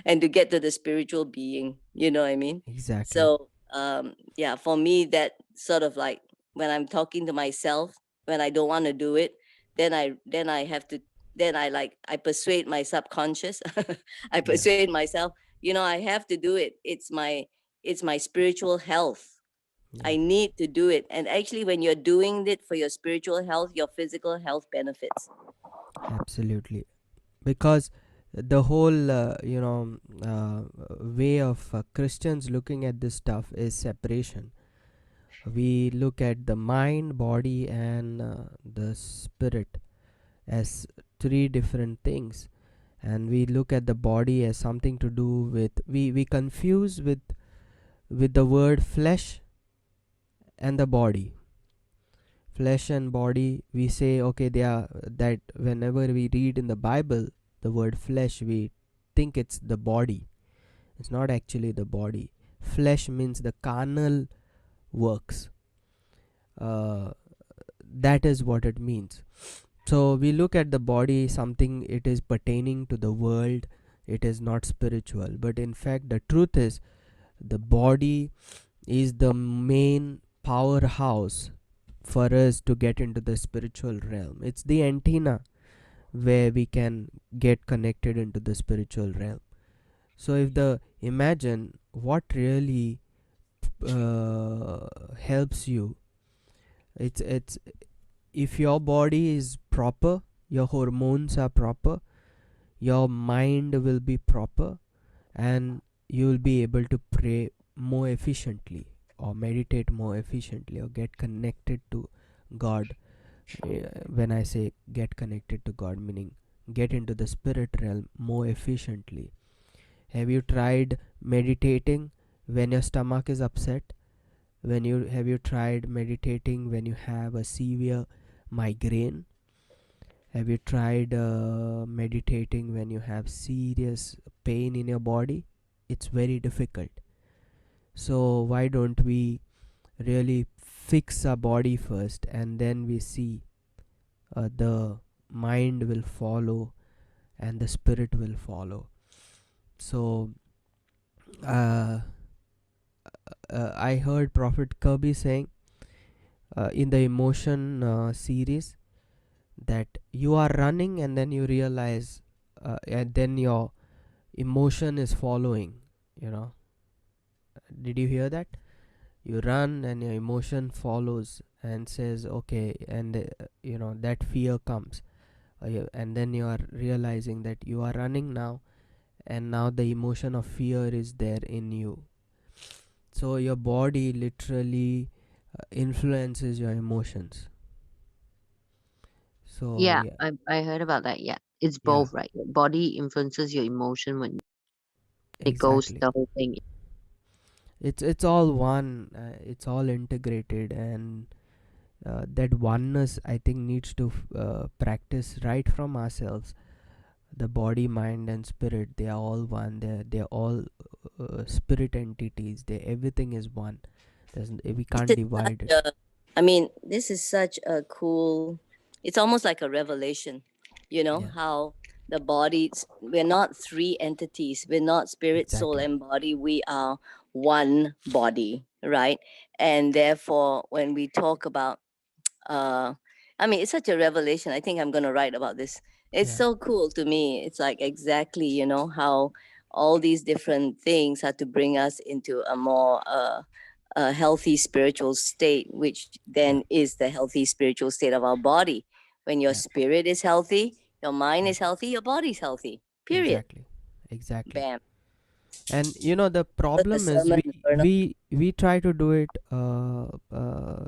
and to get to the spiritual being, you know what I mean? exactly. So yeah, for me, that sort of like, when I'm talking to myself, when I don't want to do it, then I have to, then I persuade my subconscious. I Yeah. persuade myself, I have to do it. It's my spiritual health. Yeah. I need to do it. And actually, when you're doing it for your spiritual health, your physical health benefits. Absolutely. Because the whole way of Christians looking at this stuff is separation. We look at the mind, body, and the spirit as three different things, and we look at the body as something to do with, we confuse with the word flesh and the body. Flesh and body, we say, okay, they are that. Whenever we read in the Bible the word flesh, we think it's the body. It's not actually the body. Flesh means the carnal works. uh, that is what it means. So we look at the body something, it is pertaining to the world, it is not spiritual. But in fact the truth is, the body is the main powerhouse for us to get into the spiritual realm. It's the antenna where we can get connected into the spiritual realm. So if the imagine what really helps you, it's if your body is proper, your hormones are proper, your mind will be proper, and you will be able to pray more efficiently, or meditate more efficiently, or get connected to God. When I say get connected to God, meaning get into the spirit realm more efficiently. Have you tried meditating when your stomach is upset? When you have you tried meditating when you have a severe migraine? Have you tried meditating when you have serious pain in your body? It's very difficult. So why don't we really fix our body first, and then we see the mind will follow and the spirit will follow. So uh, I heard Prophet Kirby saying in the emotion series that you are running and then you realize, and then your emotion is following. You know, did you hear that? You run and your emotion follows and says, okay, and that fear comes, and then you are realizing that you are running now, and now the emotion of fear is there in you. So your body literally influences your emotions. So Yeah, yeah, I heard about that. Yeah, it's yeah, both, right? Your body influences your emotion when it goes exactly. the whole thing. It's all one. It's all integrated, and that oneness I think needs to practice right from ourselves. The body, mind, and spirit, they are all one. They're all spirit entities. Everything is one. We This can't is divide such it. this is such a cool, it's almost like a revelation, Yeah, how the body, we're not three entities. We're not spirit, soul, exactly. and body. We are one body, right? And therefore, when we talk about uh it's such a revelation. I think I'm going to write about this. It's Yeah, so cool to me. It's like exactly, how all these different things have to bring us into a more a healthy spiritual state, which yeah, then is the healthy spiritual state of our body. When your yeah, spirit is healthy, your mind yeah. is healthy, your body's healthy, period. Exactly, exactly. Bam. And the That's the problem is sermon, Verna. we try to do it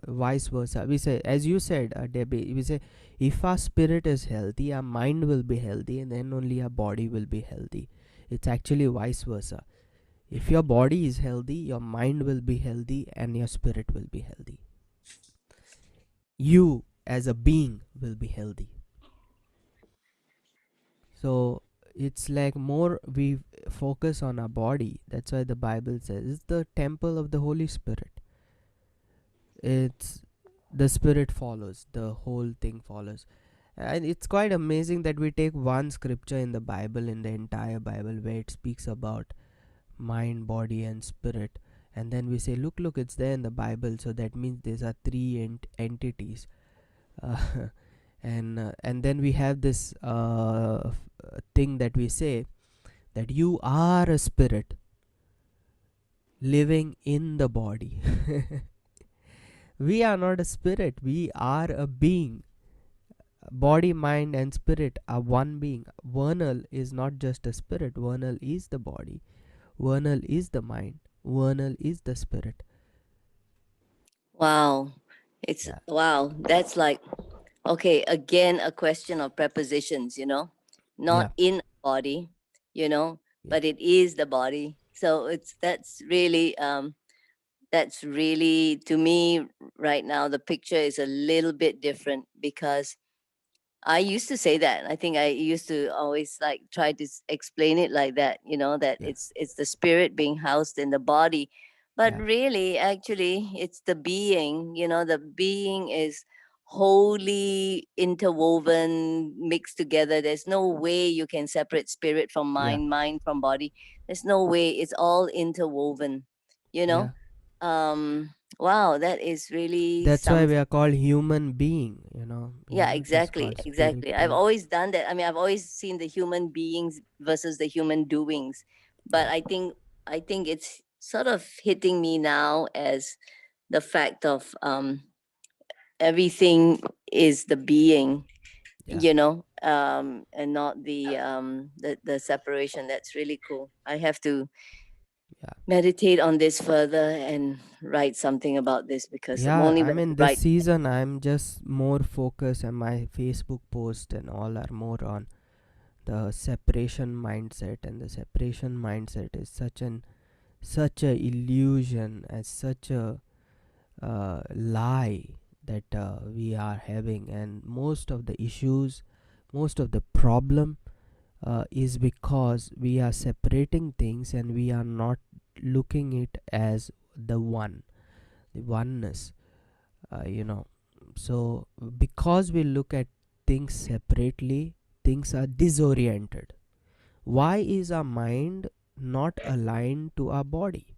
vice versa. We say, as you said, Debbie, we say if our spirit is healthy, our mind will be healthy, and then only our body will be healthy. It's actually vice versa. If your body is healthy, your mind will be healthy, and your spirit will be healthy. You as a being will be healthy. So it's like more we focus on our body. That's why the Bible says it's the temple of the Holy Spirit. It's the Spirit follows, the whole thing follows. And it's quite amazing that we take one scripture in the Bible, in the entire Bible, where it speaks about mind, body, and spirit, and then we say, look, it's there in the Bible. So that means these are three entities. Uh, And then we have this thing that we say, that you are a spirit living in the body. We are not a spirit, we are a being. Body, mind, and spirit are one being. Vernal is not just a spirit, vernal is the body, vernal is the mind, vernal is the spirit. Wow. It's Yeah, wow. That's like, okay, again, a question of prepositions, yeah, not in a body, you know, yeah, but it is the body. So that's really, to me right now, the picture is a little bit different, because I used to say that. I think I used to always like try to explain it like that, that yeah, it's the spirit being housed in the body. But yeah, really, actually, it's the being, the being is wholly interwoven, mixed together. There's no way you can separate spirit from yeah, mind from body. There's no way. It's all interwoven, you know? yeah. Wow, that is really That's why we something. are called human being, Yeah, not just exactly, called spirit exactly. I've being. always done that. I mean, I've always seen the human beings versus the human doings. But Yeah, I think it's sort of hitting me now as the fact of everything is the being, yeah, and not the separation. That's really cool. I have to yeah. meditate on this further and write something about this, because Yeah, only I when mean, you this write. season I'm just more focused, and my Facebook post and all are more on the separation mindset. And the separation mindset is such a illusion, as such a lie that we are having. And most of the issues, most of the problem is because we are separating things, and we are not looking it as the oneness. You know, so because we look at things separately, things are disoriented. Why is our mind not aligned to our body?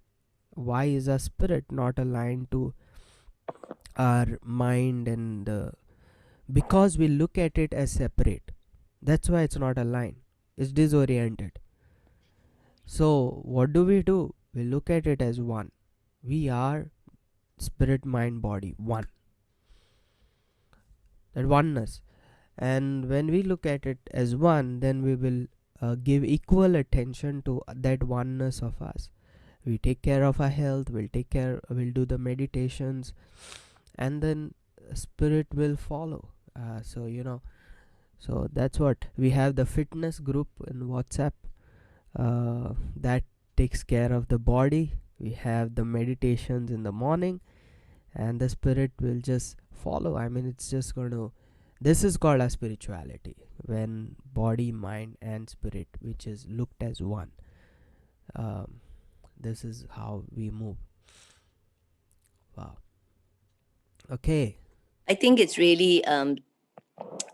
Why is our spirit not aligned to our mind? And because we look at it as separate, that's why it's not aligned, it's disoriented. So what do? We look at it as one. We are spirit, mind, body, one. That oneness. And when we look at it as one, then we will give equal attention to that oneness of us. We take care of our health, we'll do the meditations, and then spirit will follow. So that's what we have, the fitness group in WhatsApp, that takes care of the body. We have the meditations in the morning, and the spirit will just follow. I mean, it's just going to, this is called as spirituality, when body, mind, and spirit, which is looked as one. um, this is how we move. Wow. Okay. I think it's really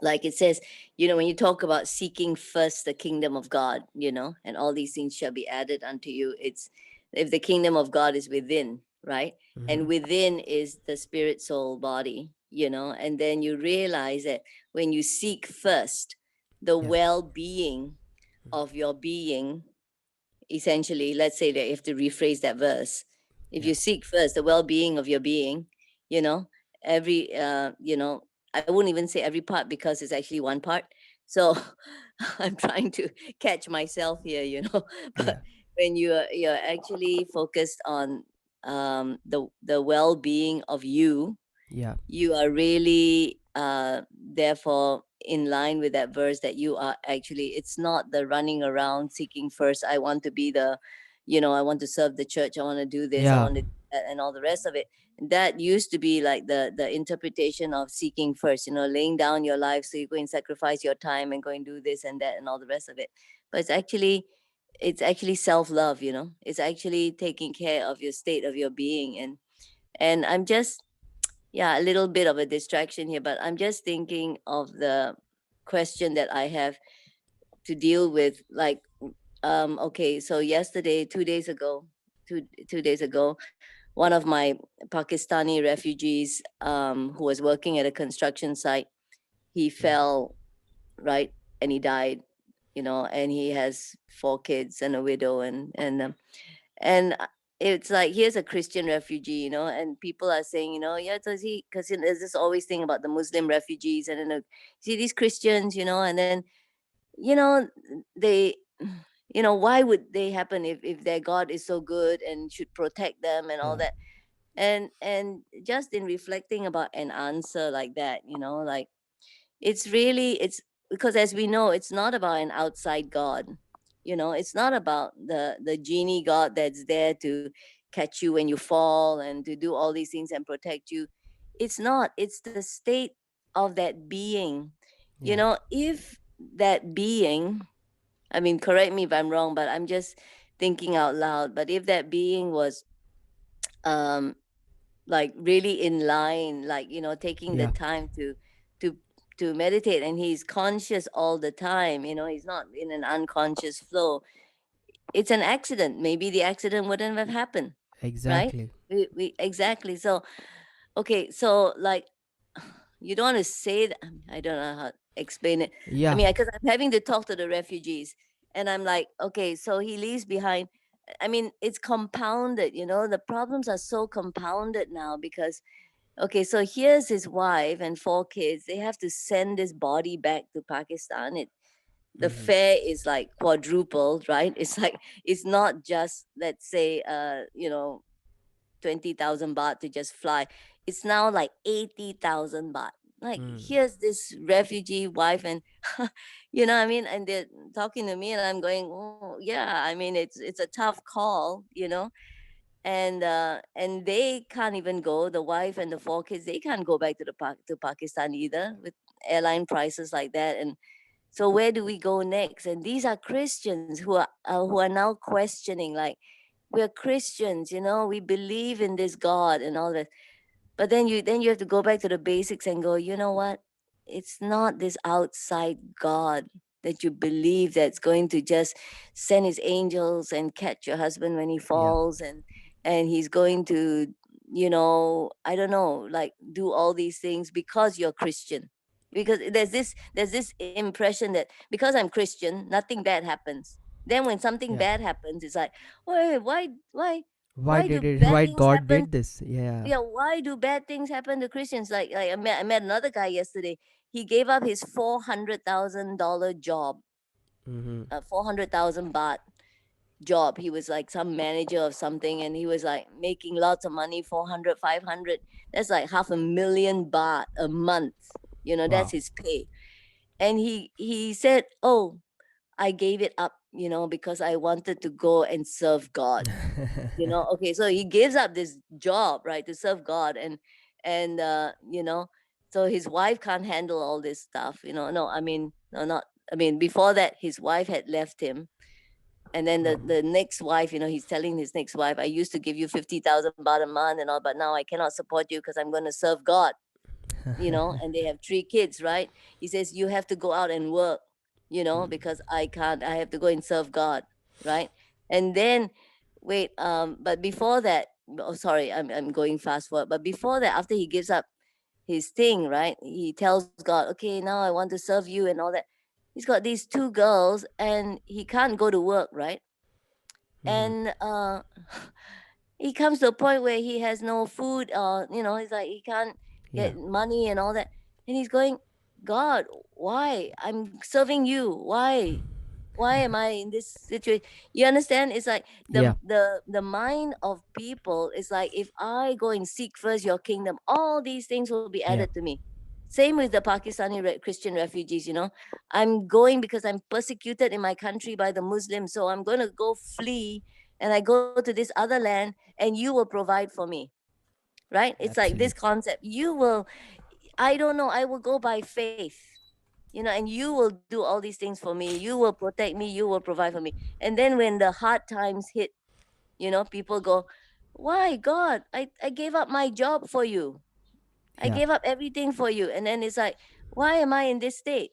like it says, when you talk about seeking first the kingdom of God, and all these things shall be added unto you. It's, if the kingdom of God is within, right? And Mm-hmm. within is the spirit, soul, body, and then you realize that when you seek first the Yeah. well-being of your being, essentially, let's say that you have to rephrase that verse. If Yeah. you seek first the well-being of your being, you know every I wouldn't even say every part, because it's actually one part. So I'm trying to catch myself here, but Yeah. when you're actually focused on the well-being of you, Yeah. you are really therefore in line with that verse, that you are actually, it's not the running around seeking first, I want to be the, I want to serve the church, I want to do this, I Yeah. want to do that, and all the rest of it. That used to be like the interpretation of seeking first, laying down your life, so you go and sacrifice your time and go and do this and that and all the rest of it. But it's actually self-love, it's actually taking care of your state of your being. And I'm just, yeah, a little bit of a distraction here, but I'm just thinking of the question that I have to deal with. Like, okay, so yesterday, 2 days ago, 2 days ago, one of my Pakistani refugees, who was working at a construction site, he Mm. fell, right, and he died, and he has 4 kids and a widow, and it's like, here's a Christian refugee, and people are saying, yeah, does he, because there's this always thing about the Muslim refugees, and then see these Christians, and then you know they why would they happen if their God is so good and should protect them and all Yeah. that. And just in reflecting about an answer like that, like, it's because, as we know, it's not about an outside God. It's not about the genie God that's there to catch you when you fall and to do all these things and protect you. It's not. It's the state of that being. Yeah. If that being, I mean, correct me if I'm wrong, but I'm just thinking out loud. But if that being was um like really in line, like, taking the Yeah. time to to meditate, and he's conscious all the time, he's not in an unconscious flow, it's an accident. Maybe the accident wouldn't have happened, right? Exactly. We exactly. So okay, so like, you don't want to say that. I don't know how to explain it. I Yeah. mean, because I'm having to talk to the refugees, and I'm like, okay, so he leaves behind. I mean, it's compounded. The problems are so compounded now because, okay, so here's his wife and 4 kids. They have to send this body back to Pakistan. The Mm-hmm. fare is like quadrupled, right? It's like, it's not just, let's say, 20,000 baht to just fly. It's now like 80,000 baht. Like, Mm. here's this refugee wife, and what I mean, and they're talking to me, and I'm going, oh yeah. I mean, it's a tough call. And they can't even go. The wife and the 4 kids, they can't go back to Pakistan either, with airline prices like that. And so where do we go next? And these are Christians who are now questioning, like, we're Christians, we believe in this God and all that. But then you have to go back to the basics and go, you know what? It's not this outside God that you believe that's going to just send his angels and catch your husband when he Yeah. falls, and he's going to, I don't know, like, do all these things because you're Christian. Because there's this impression that because I'm Christian, nothing bad happens. Then when something Yeah. bad happens, it's like, wait, Why why do did it? bad Why things God happen? did this? Yeah. Yeah, why do bad things happen to Christians? Like I met another guy yesterday. He gave up his $400,000 job, Mm-hmm. 400,000 baht job. He was like some manager of something, and he was like making lots of money, 400, 500. That's like 500,000 baht a month. That's Wow. his pay. And he said, "Oh, I gave it up, because I wanted to go and serve God." Okay, so he gives up this job, right, to serve God. And so his wife can't handle all this stuff. No, I mean, no, not, I mean, before that, his wife had left him. And then the Oh. the next wife, he's telling his next wife, I used to give you 50,000 baht a month and all, but now I cannot support you because I'm going to serve God. And they have 3 kids, right? He says, you have to go out and work, because I can't, I have to go and serve God, right? And then, wait, but before that, oh, sorry, I'm going fast forward. But before that, after he gives up his thing, right? He tells God, okay, now I want to serve you and all that. He's got these 2 girls and he can't go to work, right? Mm-hmm. And he comes to a point where he has no food, he's like, he can't Yeah. get money and all that. And he's going, God, why? I'm serving you. Why am I in this situation? You understand? It's like Yeah. the mind of people is like, if I go and seek first your kingdom, all these things will be added Yeah. to me. Same with the Pakistani Christian refugees. I'm going because I'm persecuted in my country by the Muslims, so I'm going to go flee, and I go to this other land, and you will provide for me, right? It's like this Absolutely. concept. You will, I don't know, I will go by faith, and you will do all these things for me. You will protect me. You will provide for me. And then when the hard times hit, people go, why, God? I gave up my job for you. I Yeah. gave up everything for you. And then it's like, why am I in this state?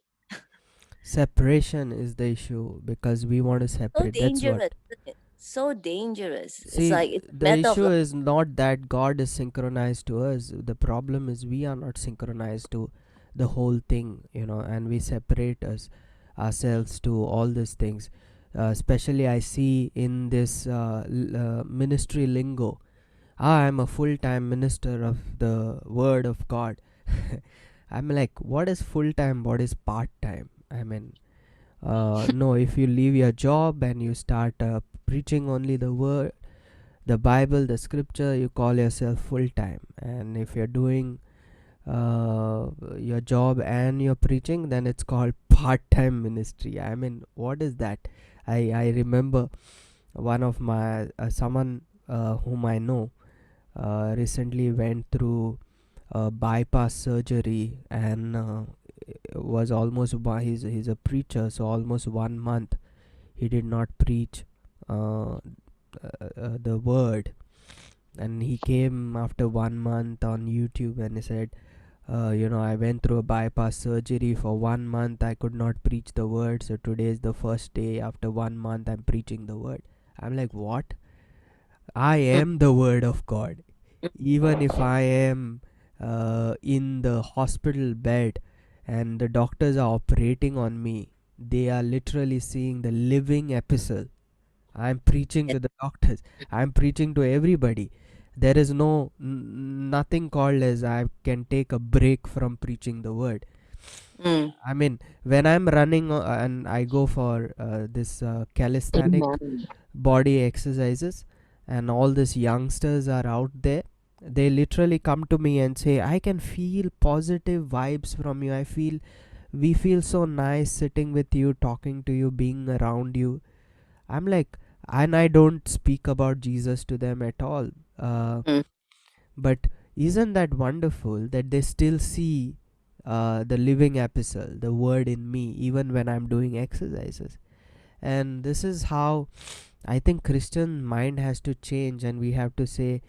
Separation is the issue because we want to So separate. That's what. dangerous, isn't it? So dangerous. It's See, like, it's a the matter of issue life. is not that God is synchronized to us. The problem is we are not synchronized to the whole thing, and we separate ourselves to all these things. Especially I see in this ministry lingo. I'm a full-time minister of the word of God. I'm like, what is full-time, what is part-time? I mean, no, if you leave your job and you start preaching only the word, the Bible, the scripture, you call yourself full-time. And if you're doing your job and you're preaching, then it's called part-time ministry. I mean, what is that? I remember one of my someone whom I know recently went through bypass surgery, and was almost he's a preacher, so almost 1 month he did not preach the word. And he came after 1 month on YouTube and he said, I went through a bypass surgery for 1 month. I could not preach the word. So today is the first day after 1 month I'm preaching the word. I'm like, what? I Mm, am the word of God. mm, Even if I am in the hospital bed and the doctors are operating on me, they are literally seeing the living epistle. I'm preaching yeah. to the doctors. I'm preaching to everybody. There is nothing called as I can take a break from preaching the word. Mm, I mean, when I'm running and I go for this calisthenic Amen. body exercises, and all these youngsters are out there, they literally come to me and say, I can feel positive vibes from you. We feel so nice sitting with you, talking to you, being around you. I'm like, and I don't speak about Jesus to them at all. mm. But isn't that wonderful that they still see the living epistle, the word in me, even when I'm doing exercises? And this is how I think Christian mind has to change, and we have to say,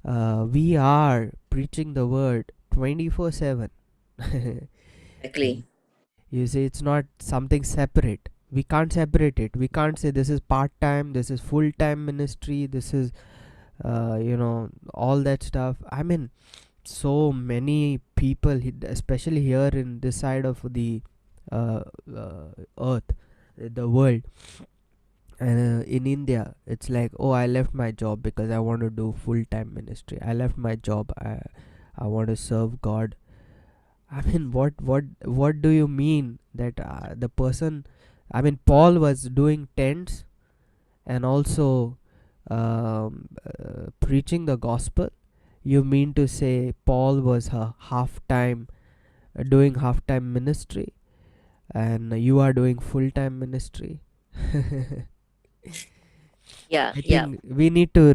we are preaching the word 24/7. Exactly. You see, it's not something separate. We can't separate it. We can't say this is part time, this is full time ministry, this is, all that stuff. I mean, so many people, especially here in this side of the uh, earth, the world, in India, it's like, oh, I left my job because I want to do full time ministry. I left my job. I want to serve God. I mean, what do you mean that the person? I mean, Paul was doing tents and also preaching the gospel. You mean to say Paul was a half time doing half time ministry, and you are doing full time ministry? Yeah, I yeah. think we need to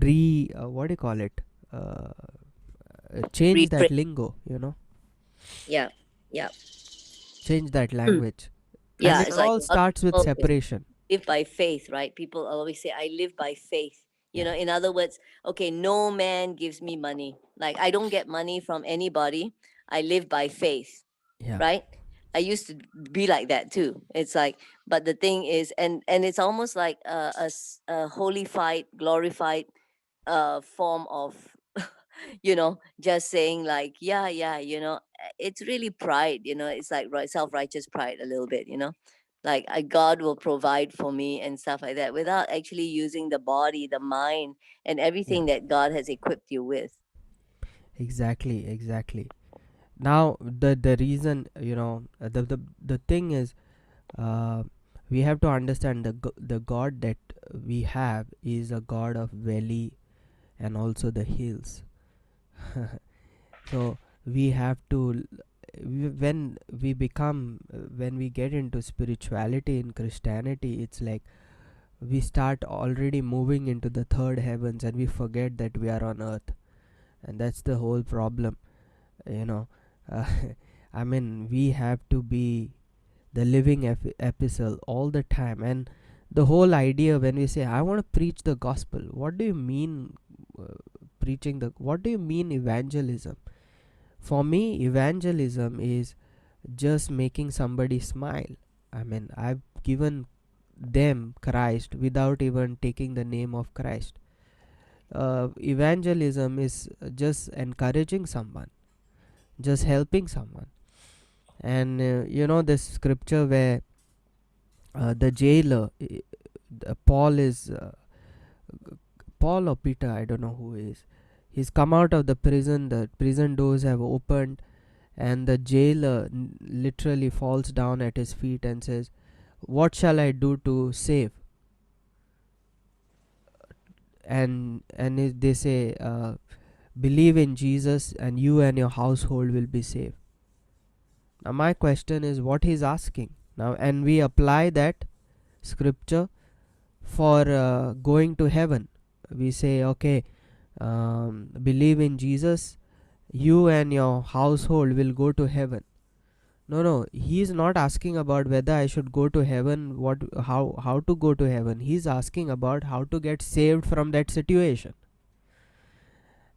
what do you call it? Uh, Change that Reframe. lingo. Yeah, yeah. Change that Mm. language, and Yeah, it it's like all a lot of starts with people separation. live by faith, right? People always say, I live by faith. Yeah, In other words, okay, no man gives me money. Like, I don't get money from anybody. I live by faith, yeah, right? I used to be like that too. It's like, but the thing is, and it's almost like a holified, glorified form of just saying like, yeah, yeah, it's really pride. It's like self-righteous pride a little bit. Like, God will provide for me and stuff like that, without actually using the body, the mind, and yeah. everything that God has equipped you with. Exactly, exactly. Now the reason, the thing is, uh, we have to understand the God that we have is a God of valley and also the hills. So we have to when we become when we get into spirituality in Christianity, it's like we start already moving into the third heavens and we forget that we are on earth, and that's the whole problem. you know uh, I mean, we have to be the living epistle all the time. And the whole idea, when we say I want to preach the gospel, what do you mean? What do you mean evangelism? For me, evangelism is just making somebody smile. I mean, I've given them Christ without even taking the name of Christ. Evangelism is just encouraging someone, just helping someone. And this scripture where the jailer, Paul is Paul or Peter, I don't know who is. He's come out of the prison. The prison doors have opened, and the jailer literally falls down at his feet and says, "What shall I do to save?" And they say, "Believe in Jesus, and you and your household will be saved." Now my question is, what he's asking now, and we apply that scripture for going to heaven. We say, okay, believe in Jesus, you and your household will go to heaven. No, no, he is not asking about whether I should go to heaven, how to go to heaven. He's asking about how to get saved from that situation.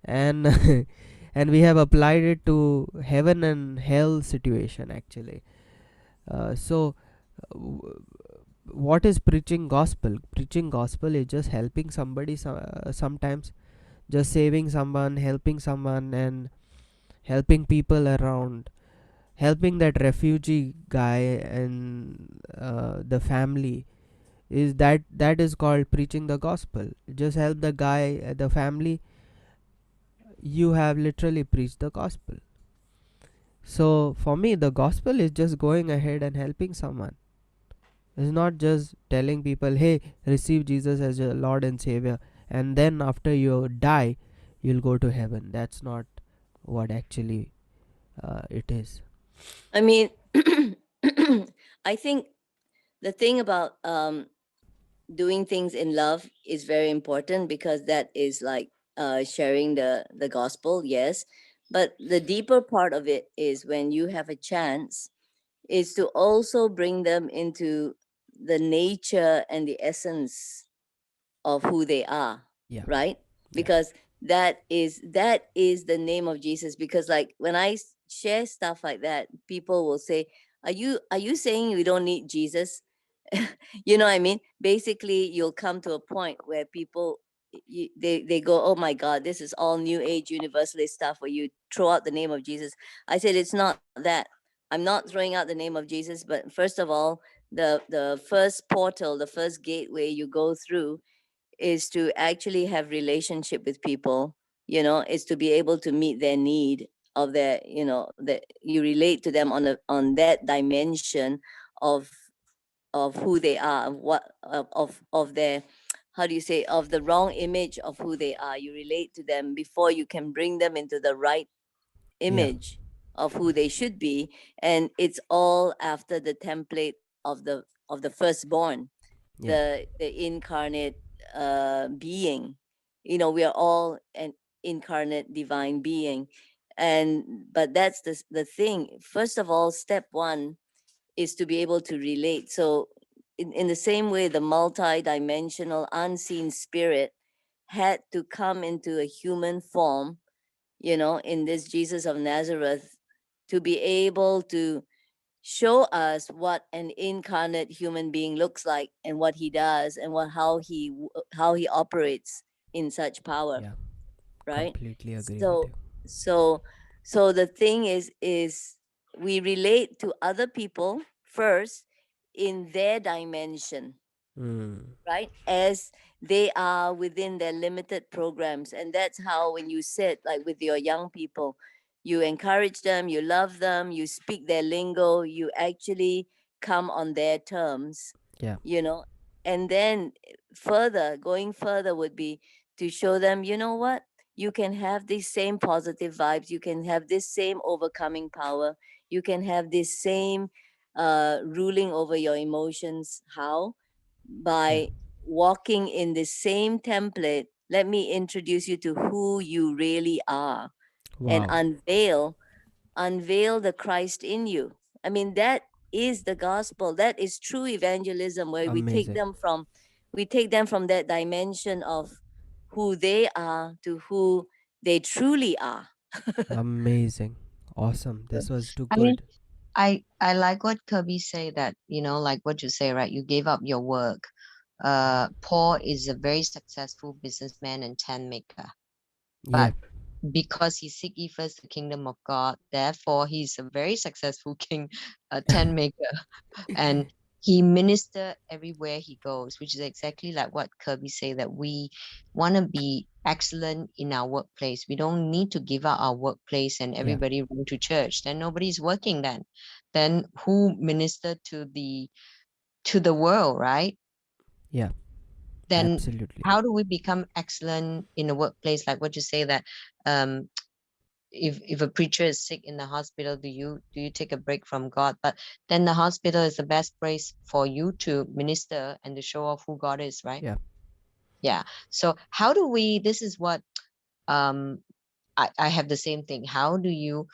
And and we have applied it to heaven and hell situation actually. So what is preaching gospel? Preaching gospel is just helping somebody, sometimes just saving someone, helping someone, and helping people around, helping that refugee guy and the family. That is called preaching the gospel. Just help the guy, the family, you have literally preached the gospel. So for me, the gospel is just going ahead and helping someone. It's not just telling people, hey, receive Jesus as your Lord and Savior, and then after you die, you'll go to heaven. That's not what actually it is. I mean, I think the thing about doing things in love is very important, because that is like sharing the gospel, yes. But the deeper part of it is when you have a chance, is to also bring them into the nature and the essence of who they are, Yeah, right? yeah, Because that is the name of Jesus. Because like when I share stuff like that, people will say, are you saying we don't need Jesus? You know what I mean? Basically, you'll come to a point where people, they go, oh my God, this is all new age universalist stuff where you throw out the name of Jesus. I said, it's not that. I'm not throwing out the name of Jesus, but first of all, the first portal, the first gateway you go through is to actually have relationship with people, is to be able to meet their need of their, that you relate to them on that dimension of who they are, of what of their, how do you say, of the wrong image of who they are. You relate to them before you can bring them into the right yeah, image of who they should be. And it's all after the template of the firstborn, yeah, the incarnate being. We are all an incarnate divine being. And but that's the thing. First of all, step one is to be able to relate. So in the same way, the multi-dimensional unseen spirit had to come into a human form, in this Jesus of Nazareth, to be able to show us what an incarnate human being looks like, and what he does, and how he operates in such power, yeah. right? Completely agree with So you. so so the thing is we relate to other people first in their dimension, Mm, right? As they are within their limited programs. And that's how, when you sit like with your young people, you encourage them, you love them, you speak their lingo, you actually come on their terms, yeah, you know. And then going further would be to show them, you know what? You can have these same positive vibes, you can have this same overcoming power, you can have this same ruling over your emotions. How? yeah. By walking in the same template. Let me introduce you to who you really are, and Wow, unveil the Christ in you. I mean, that is the gospel. That is true evangelism, where amazing, we take them from that dimension of who they are to who they truly are. amazing, awesome. This was too I mean, good. I like what Kirby say, that, like what you say, right? You gave up your work. Paul is a very successful businessman and tent maker, Yeah, but because he seek ye first the kingdom of God, therefore he's a very successful king, a tent maker, and he minister everywhere he goes, which is exactly like what Kirby say, that we want to be excellent in our workplace. We don't need to give up our workplace and Yeah. everybody run to church. Then nobody's working. Then who minister to the world, right? Yeah. Then Absolutely. how do we become excellent in the workplace? Like what you say, that um if a preacher is sick in the hospital, do you take a break from God? But then the hospital is the best place for you to minister and to show off who God is, right? Yeah. Yeah. So how do we, this is what um I have the same thing. How do you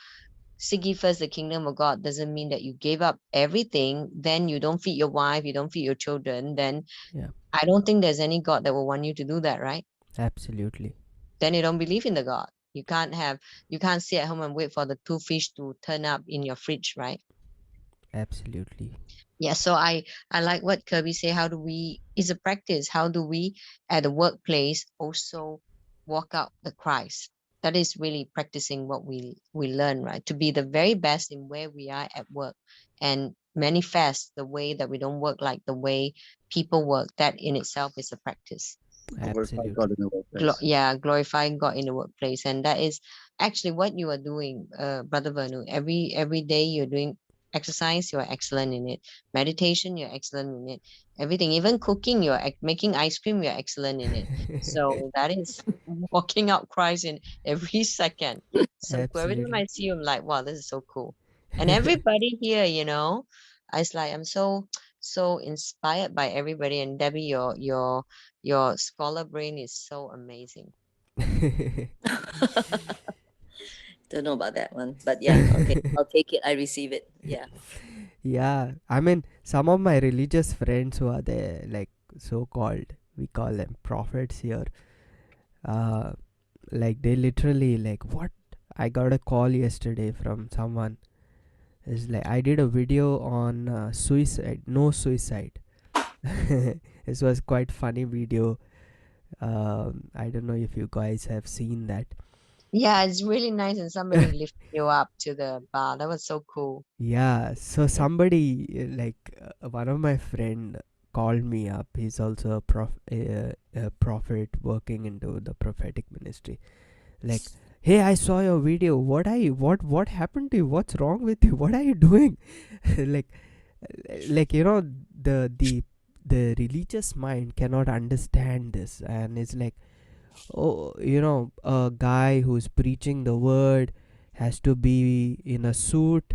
seek ye first the kingdom of God? Doesn't mean that you gave up everything, then you don't feed your wife, you don't feed your children, then Yeah. I don't think there's any God that will want you to do that, right? Absolutely. Then you don't believe in the God. You can't sit at home and wait for the two fish to turn up in your fridge, right? Absolutely. Yeah. So I like what Kirby say. How do we? It's a practice. How do we at the workplace also walk out the Christ? That is really practicing what we learn, right? To be the very best in where we are at work, and manifest the way that we don't work like the way people work. That in itself is a practice. Glorify God Absolutely. in the workplace. Glorifying God in the workplace, and that is actually what you are doing, Brother Vanu. Every day you're doing exercise, you're excellent in it. Meditation, you're excellent in it. Everything, even cooking, making ice cream, you're excellent in it. So that is walking out Christ in every second. So cool. Every time Absolutely. I see you, I'm like, wow, this is so cool. And everybody here, it's like I'm so inspired by everybody. And Debbie, your scholar brain is so amazing. Don't know about that one, but yeah, okay, I'll take it. I receive it. Yeah. Yeah, I mean, some of my religious friends who are there, like so called, we call them prophets here, uh, like they literally, like, what? I got a call yesterday from someone. It's like, I did a video on suicide, no suicide. This was quite funny video. I don't know if you guys have seen that. Yeah, it's really nice, and somebody lifted you up to the bar. That was so cool. Yeah, so somebody one of my friend called me up. He's also a prophet working into the prophetic ministry. Like, hey, I saw your video. What happened to you? What's wrong with you? What are you doing? like, the religious mind cannot understand this, and it's like, oh, a guy who's preaching the word has to be in a suit,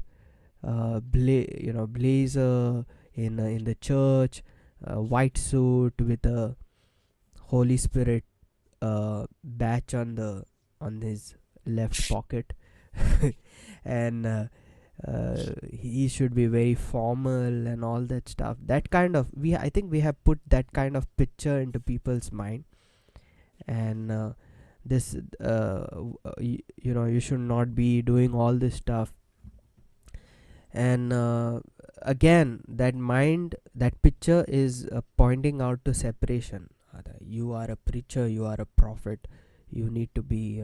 blazer, in the church, white suit with a Holy Spirit batch on his left pocket, and he should be very formal and all that stuff. That kind of, I think we have put that kind of picture into people's mind, and this you should not be doing all this stuff. And again, that mind, that picture is pointing out to separation. You are a preacher, you are a prophet, you need to be,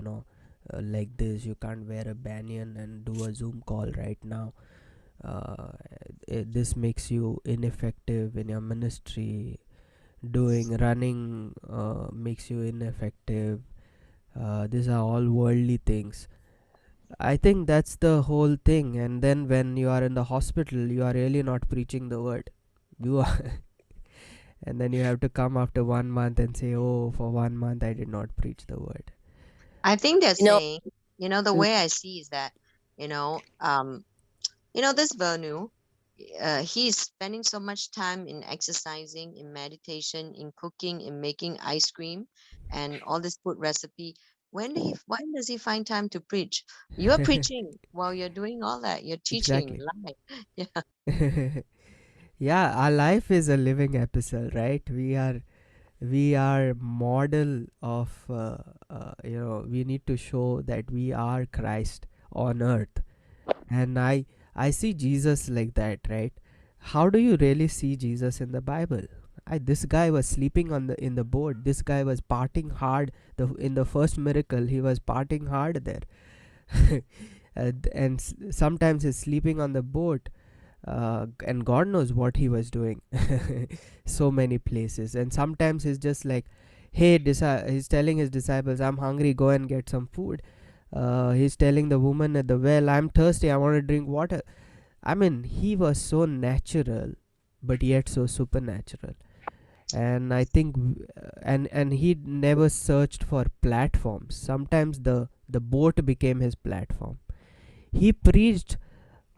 like this. You can't wear a banyan and do a Zoom call right now. uh, this makes you ineffective in your ministry. Doing running makes you ineffective. These are all worldly things. I think that's the whole thing. And then when you are in the hospital, you are really not preaching the word. You are, and then you have to come after 1 month and say, "Oh, for 1 month I did not preach the word." I think they're You know, saying, the mm, way I see is that, you know, um, this Venu, he's spending so much time in exercising, in meditation, in cooking, in making ice cream, and all this food recipe. When does he find time to preach? You're preaching while you're doing all that. You're teaching Exactly. live. Yeah. Yeah, our life is a living epistle, right? We are model of we need to show that we are Christ on earth. And I see Jesus like that, right? How do you really see Jesus in the Bible? This guy was sleeping on the in the boat. This guy was partying hard. In the first miracle, he was partying hard there. And sometimes he's sleeping on the boat, and God knows what he was doing. So many places. And sometimes he's just like, hey, he's telling his disciples, I'm hungry, go and get some food. He's telling the woman at the well, I'm thirsty, I want to drink water. I mean, he was so natural, but yet so supernatural. And I think, and he never searched for platforms. Sometimes the boat became his platform. He preached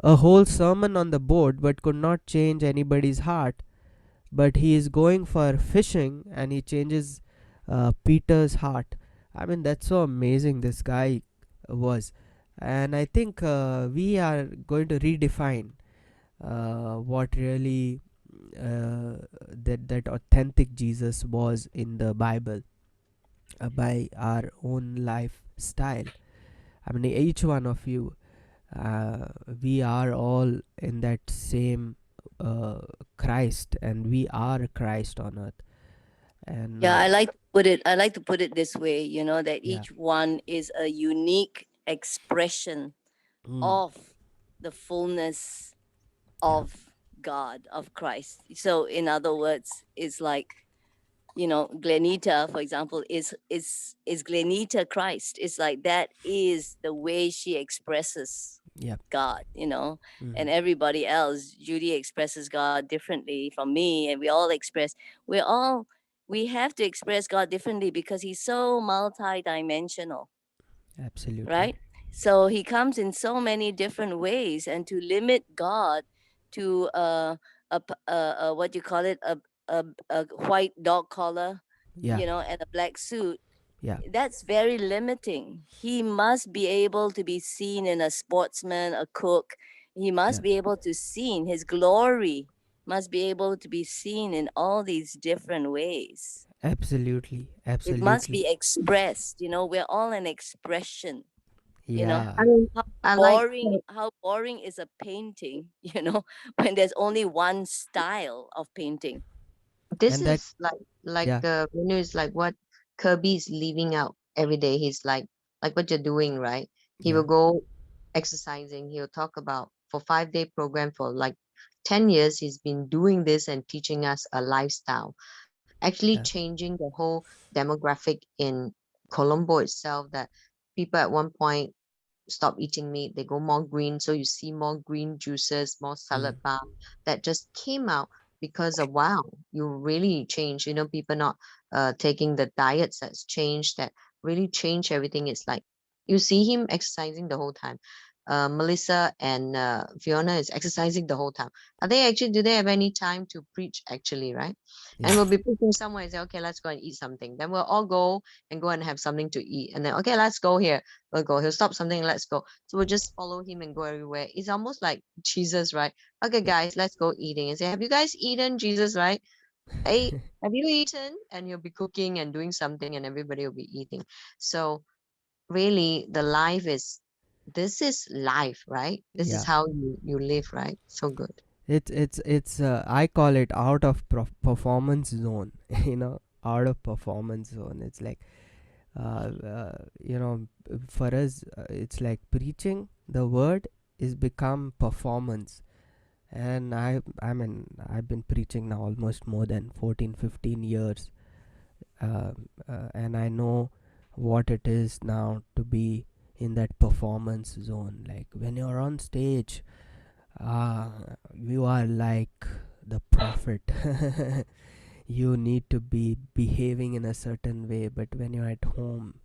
a whole sermon on the boat, but could not change anybody's heart. But he is going for fishing, and he changes Peter's heart. I mean, that's so amazing. This guy was, and I think we are going to redefine what really that authentic Jesus was in the Bible, by our own lifestyle. I mean, each one of you, we are all in that same Christ, and we are Christ on earth. And Yeah, I like to put it this way, that yeah, each one is a unique expression mm, of the fullness yeah, of God, of Christ. So in other words, it's like, Glenita, for example, is Glenita Christ. It's like that is the way she expresses yeah, God, mm, and everybody else, Judy expresses God differently from me, and we're all we have to express God differently because he's so multidimensional, absolutely, right? So he comes in so many different ways, and to limit God to what do you call it, a white dog collar, yeah, and a black suit, yeah, that's very limiting. He must be able to be seen in a sportsman, a cook. He yeah, must be able to seen his glory must be able to be seen in all these different ways. absolutely, It must absolutely, be expressed. We're all an expression. You know, yeah, I mean, how I like boring is a painting, when there's only one style of painting. this and that, is like yeah, is like what Kirby is leaving out every day. He's like what you're doing, right? He yeah, will go exercising. He'll talk about for 5-day program for like 10 years. He's been doing this and teaching us a lifestyle, actually yeah, changing the whole demographic in Colombo itself. That people at one point stop eating meat, they go more green. So you see more green juices, more mm, salad bar that just came out because of wow, you really changed. People not taking the diets that's changed that really changed everything. It's like you see him exercising the whole time. Melissa and Fiona is exercising the whole time. Are they actually? Do they have any time to preach? Actually, right? And yeah, we'll be preaching somewhere and say, okay, let's go and eat something. Then we'll all go and have something to eat. And then, okay, let's go here. We'll go. He'll stop something. Let's go. So we'll just follow him and go everywhere. It's almost like Jesus, right? Okay, yeah, guys, let's go eating and say, have you guys eaten? Jesus, right? Hey, have you eaten? And he'll be cooking and doing something, and everybody will be eating. So really, the life is this is life, right? This is yeah. how you live, right? So good. It's I call it out of performance zone. Out of performance zone. It's like, for us, it's like preaching the word is become performance. And I mean, I've been preaching now almost more than 14-15 years, and I know what it is now to be in that performance zone. Like when you're on stage, uh, you are like the prophet. You need to be behaving in a certain way, but when you're at home,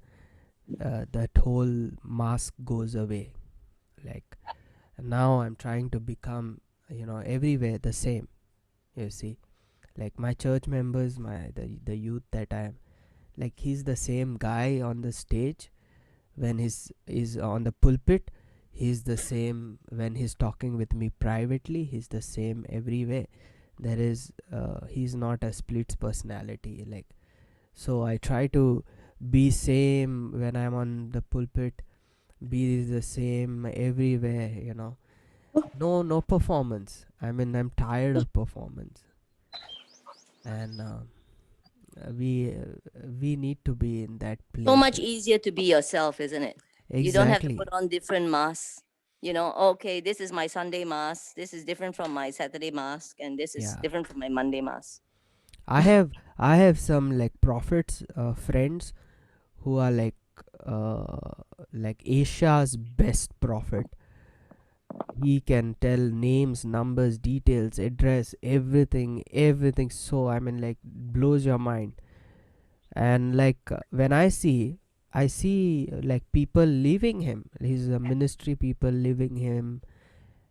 that whole mask goes away. Like now I'm trying to become, everywhere the same. You see, like my church members, the youth that I'm, like he's the same guy on the stage when he's is on the pulpit. He's the same when he's talking with me privately. He's the same everywhere. He's not a splits personality. Like, so I try to be same when I'm on the pulpit, be the same everywhere. No performance. I mean, I'm tired of performance. and we need to be in that So place. much easier to be yourself, isn't it? You don't have to put Exactly. on different masks. Okay, this is my Sunday mask. This is different from my Saturday mask, and this is Yeah. different from my Monday mask. I have some like prophets friends who are like Asia's best prophet. He can tell names, numbers, details, address, everything. So I mean, like, blows your mind. And like when I see like people leaving him, his ministry people leaving him,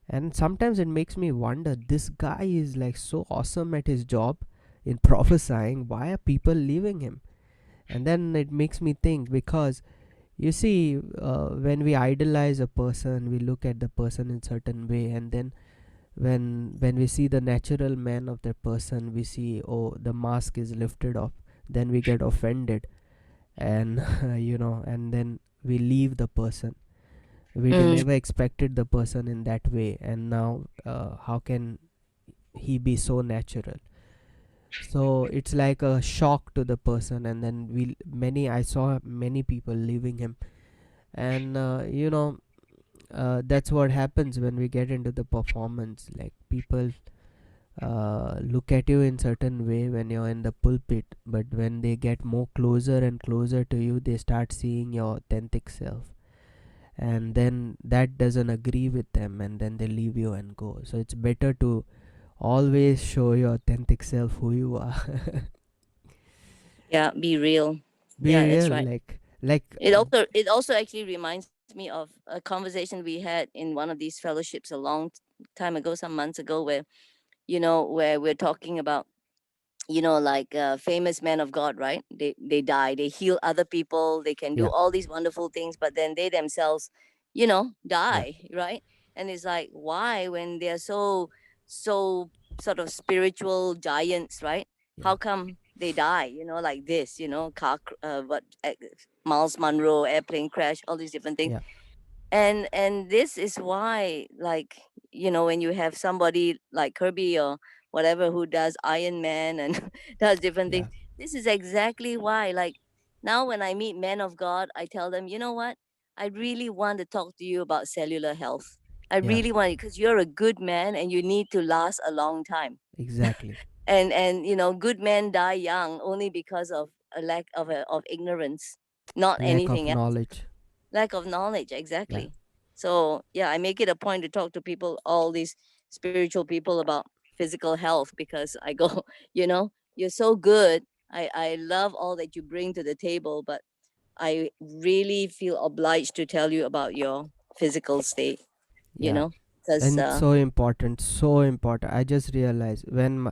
and sometimes it makes me wonder, this guy is like so awesome at his job in prophesying, why are people leaving him? And then it makes me think, because you see, when we idolize a person, we look at the person in certain way, and then when we see the natural man of that person, we see, oh, the mask is lifted off, then we get offended. And and then we leave the person. We Mm. never expected the person in that way, and now how can he be so natural? So it's like a shock to the person, and then I saw many people leaving him. And that's what happens when we get into the performance. Like, people look at you in certain way when you're in the pulpit, but when they get more closer and closer to you, they start seeing your authentic self, and then that doesn't agree with them, and then they leave you and go. So it's better to always show your authentic self, who you are. Yeah, be real. Be Yeah, real, that's right. like It also actually reminds me of a conversation we had in one of these fellowships a long time ago, some months ago, where we're talking about, like famous men of God, right? They die, they heal other people, they can do yeah, all these wonderful things, but then they themselves, yeah, die, right? And it's like, why, when they're so sort of spiritual giants, right? yeah, How come they die? Like this, Miles Monroe, airplane crash, all these different things. yeah, And this is why, like, when you have somebody like Kirby or whatever who does Iron Man and does different things, yeah, this is exactly why, like, now when I meet men of God, I tell them, you know what, I really want to talk to you about cellular health. I yeah, really want, because you're a good man and you need to last a long time. exactly. And good men die young only because of a lack of ignorance, not Lack of anything else. knowledge. Lack of knowledge, Yeah, exactly. So yeah, I make it a point to talk to people, all these spiritual people, about physical health, because I go, you're so good. I love all that you bring to the table, but I really feel obliged to tell you about your physical state, you yeah. know because And it's so important, so important. I just realized when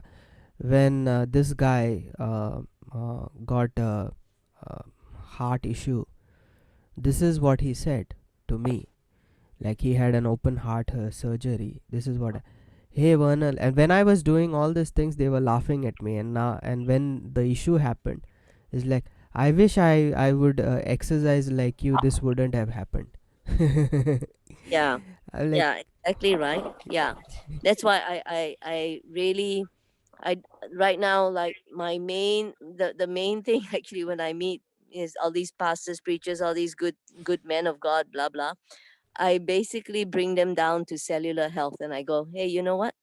this guy got a heart issue, this is what he said to me. Like, he had an open heart surgery. This is what hey, Vernal. And when I was doing all these things, they were laughing at me. And when the issue happened, it's like, I wish I would exercise like you, this wouldn't have happened. yeah, I'm like, yeah, exactly right. Yeah, that's why I really, I right now, like, the main thing actually when I meet is all these pastors, preachers, all these good men of God, blah blah. I basically bring them down to cellular health, and I go, hey, you know what?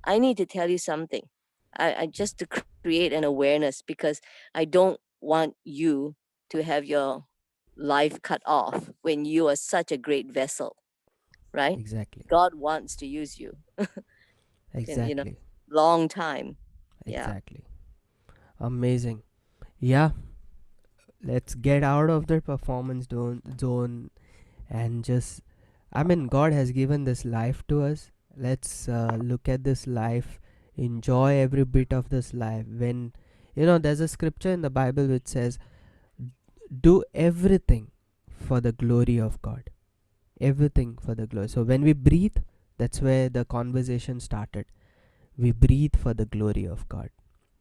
I need to tell you something. I just to create an awareness, because I don't want you to have your life cut off when you are such a great vessel, right? exactly, God wants to use you, in exactly, long time. Yeah. exactly. Amazing. Yeah, let's get out of the performance zone and just, I mean, God has given this life to us. Let's look at this life, enjoy every bit of this life. When, there's a scripture in the Bible which says, do everything for the glory of God. Everything for the glory. So when we breathe, that's where the conversation started. We breathe for the glory of God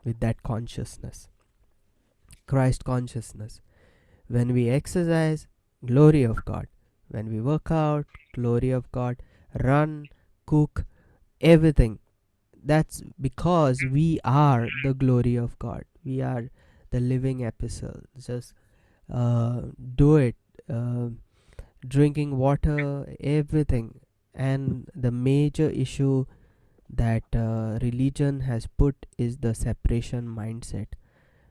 with that consciousness, Christ consciousness. When we exercise, glory of God. When we work out, glory of God. Run, cook, everything. that's because we are the glory of God. We are the living epistle. Just do it. Uh, Drinking water, everything. And the major issue that religion has put is the separation mindset,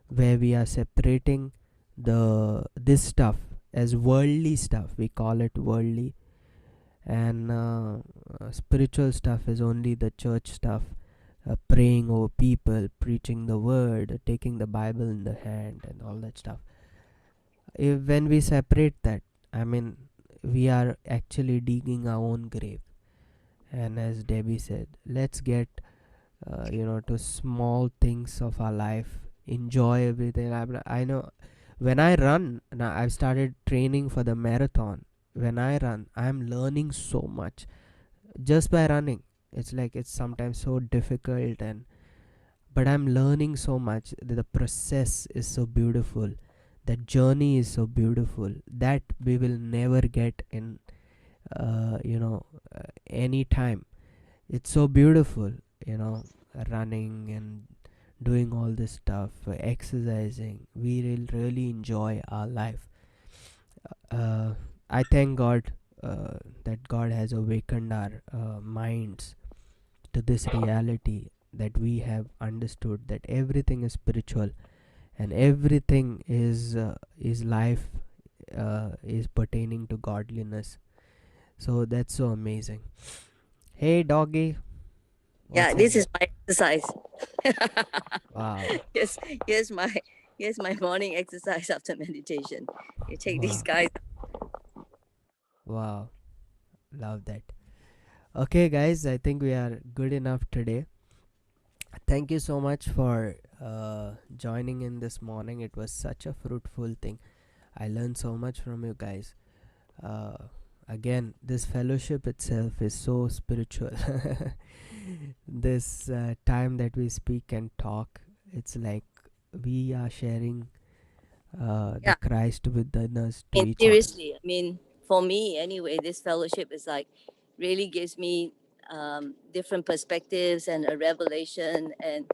where we are separating the this stuff as worldly stuff. We call it worldly, and spiritual stuff is only the church stuff, praying over people, preaching the word, taking the Bible in the hand, and all that stuff. When we separate that, I mean, we are actually digging our own grave. And as Debbie said, let's get to small things of our life, enjoy everything. I know when I run now, I've started training for the marathon. When I run, I'm learning so much just by running. It's like it's sometimes so difficult, and but I'm learning so much. The process is so beautiful, that journey is so beautiful, that we will never get in any time. It's so beautiful, you know running and doing all this stuff, exercising. We will really enjoy our life. I thank God that God has awakened our minds to this reality, that we have understood that everything is spiritual, and everything is life, is pertaining to godliness. So that's so amazing. Hey doggy, Yeah, what's up? this is my exercise. Wow. yes, here's my here's my morning exercise after meditation. You take these Wow. guys. Wow. Love that. Okay, guys, I think we are good enough today. Thank you so much for joining in this morning. It was such a fruitful thing. I learned so much from you guys. Uh, Again, this fellowship itself is so spiritual. This time that we speak and talk, it's like we are sharing the Yeah, Christ within us to and each other. seriously, I mean, for me anyway, this fellowship is like really gives me different perspectives and a revelation, and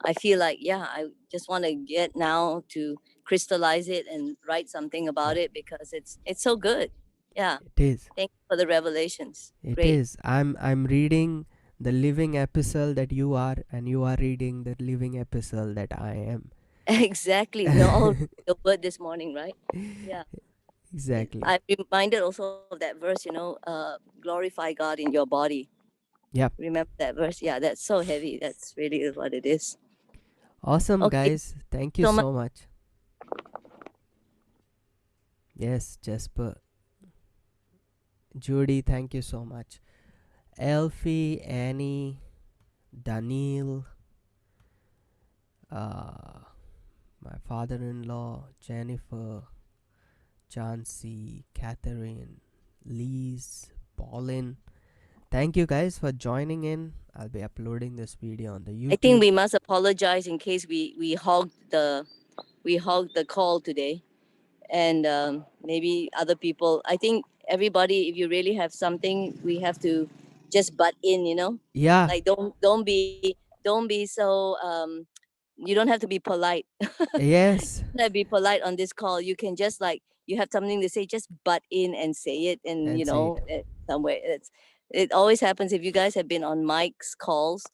I feel like yeah, I just want to get now to crystallize it and write something about Yeah, it because it's so good. Yeah, it is. thank you for the revelations. It Great. is. I'm reading the living epistle that you are, and you are reading the living epistle that I am. Exactly. We're all reading the word this morning, right? Yeah. Exactly. I'm reminded also of that verse, glorify God in your body. Yep. Remember that verse? Yeah, that's so heavy. That's really what it is. Awesome, Okay, guys. Thank you so much. so much. Yes, Jasper. Judy, thank you so much. Elfie, Annie, Daniel, uh, my father in law, Jennifer, Chansey, Catherine, Lise, Pauline. Thank you guys for joining in. I'll be uploading this video on the I think YouTube. we must apologize in case we hogged the call today, and maybe other people. I think everybody, if you really have something, we have to just butt in. Yeah, Like don't be so you don't have to be polite. yes, To be polite on this call. You can just like you have something to say, just butt in and say it, and and say it. somewhere. It always happens if you guys have been on Mike's calls,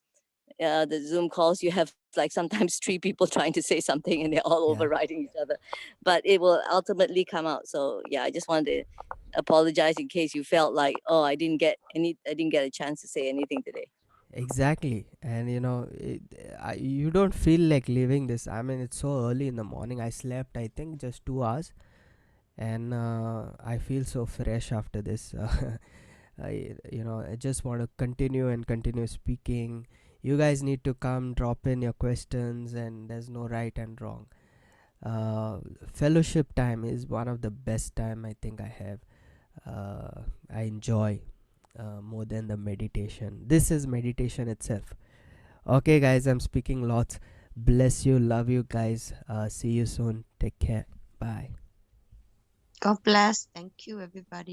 the Zoom calls. You have like sometimes three people trying to say something, and they're all Yeah, overriding each other, but it will ultimately come out. So yeah, I just wanted to apologize in case you felt like, oh, I didn't get a chance to say anything today. exactly. And you don't feel like leaving this. I mean, it's so early in the morning. I slept, I think, just 2 hours, and I feel so fresh after this. I just want to continue and continue speaking. You guys need to come drop in your questions, and there's no right and wrong. Fellowship time is one of the best time I think I have. I enjoy more than the meditation. This is meditation itself. Okay, guys, I'm speaking lots. Bless you, love you guys. See you soon. Take care. Bye. God bless. Thank you, everybody.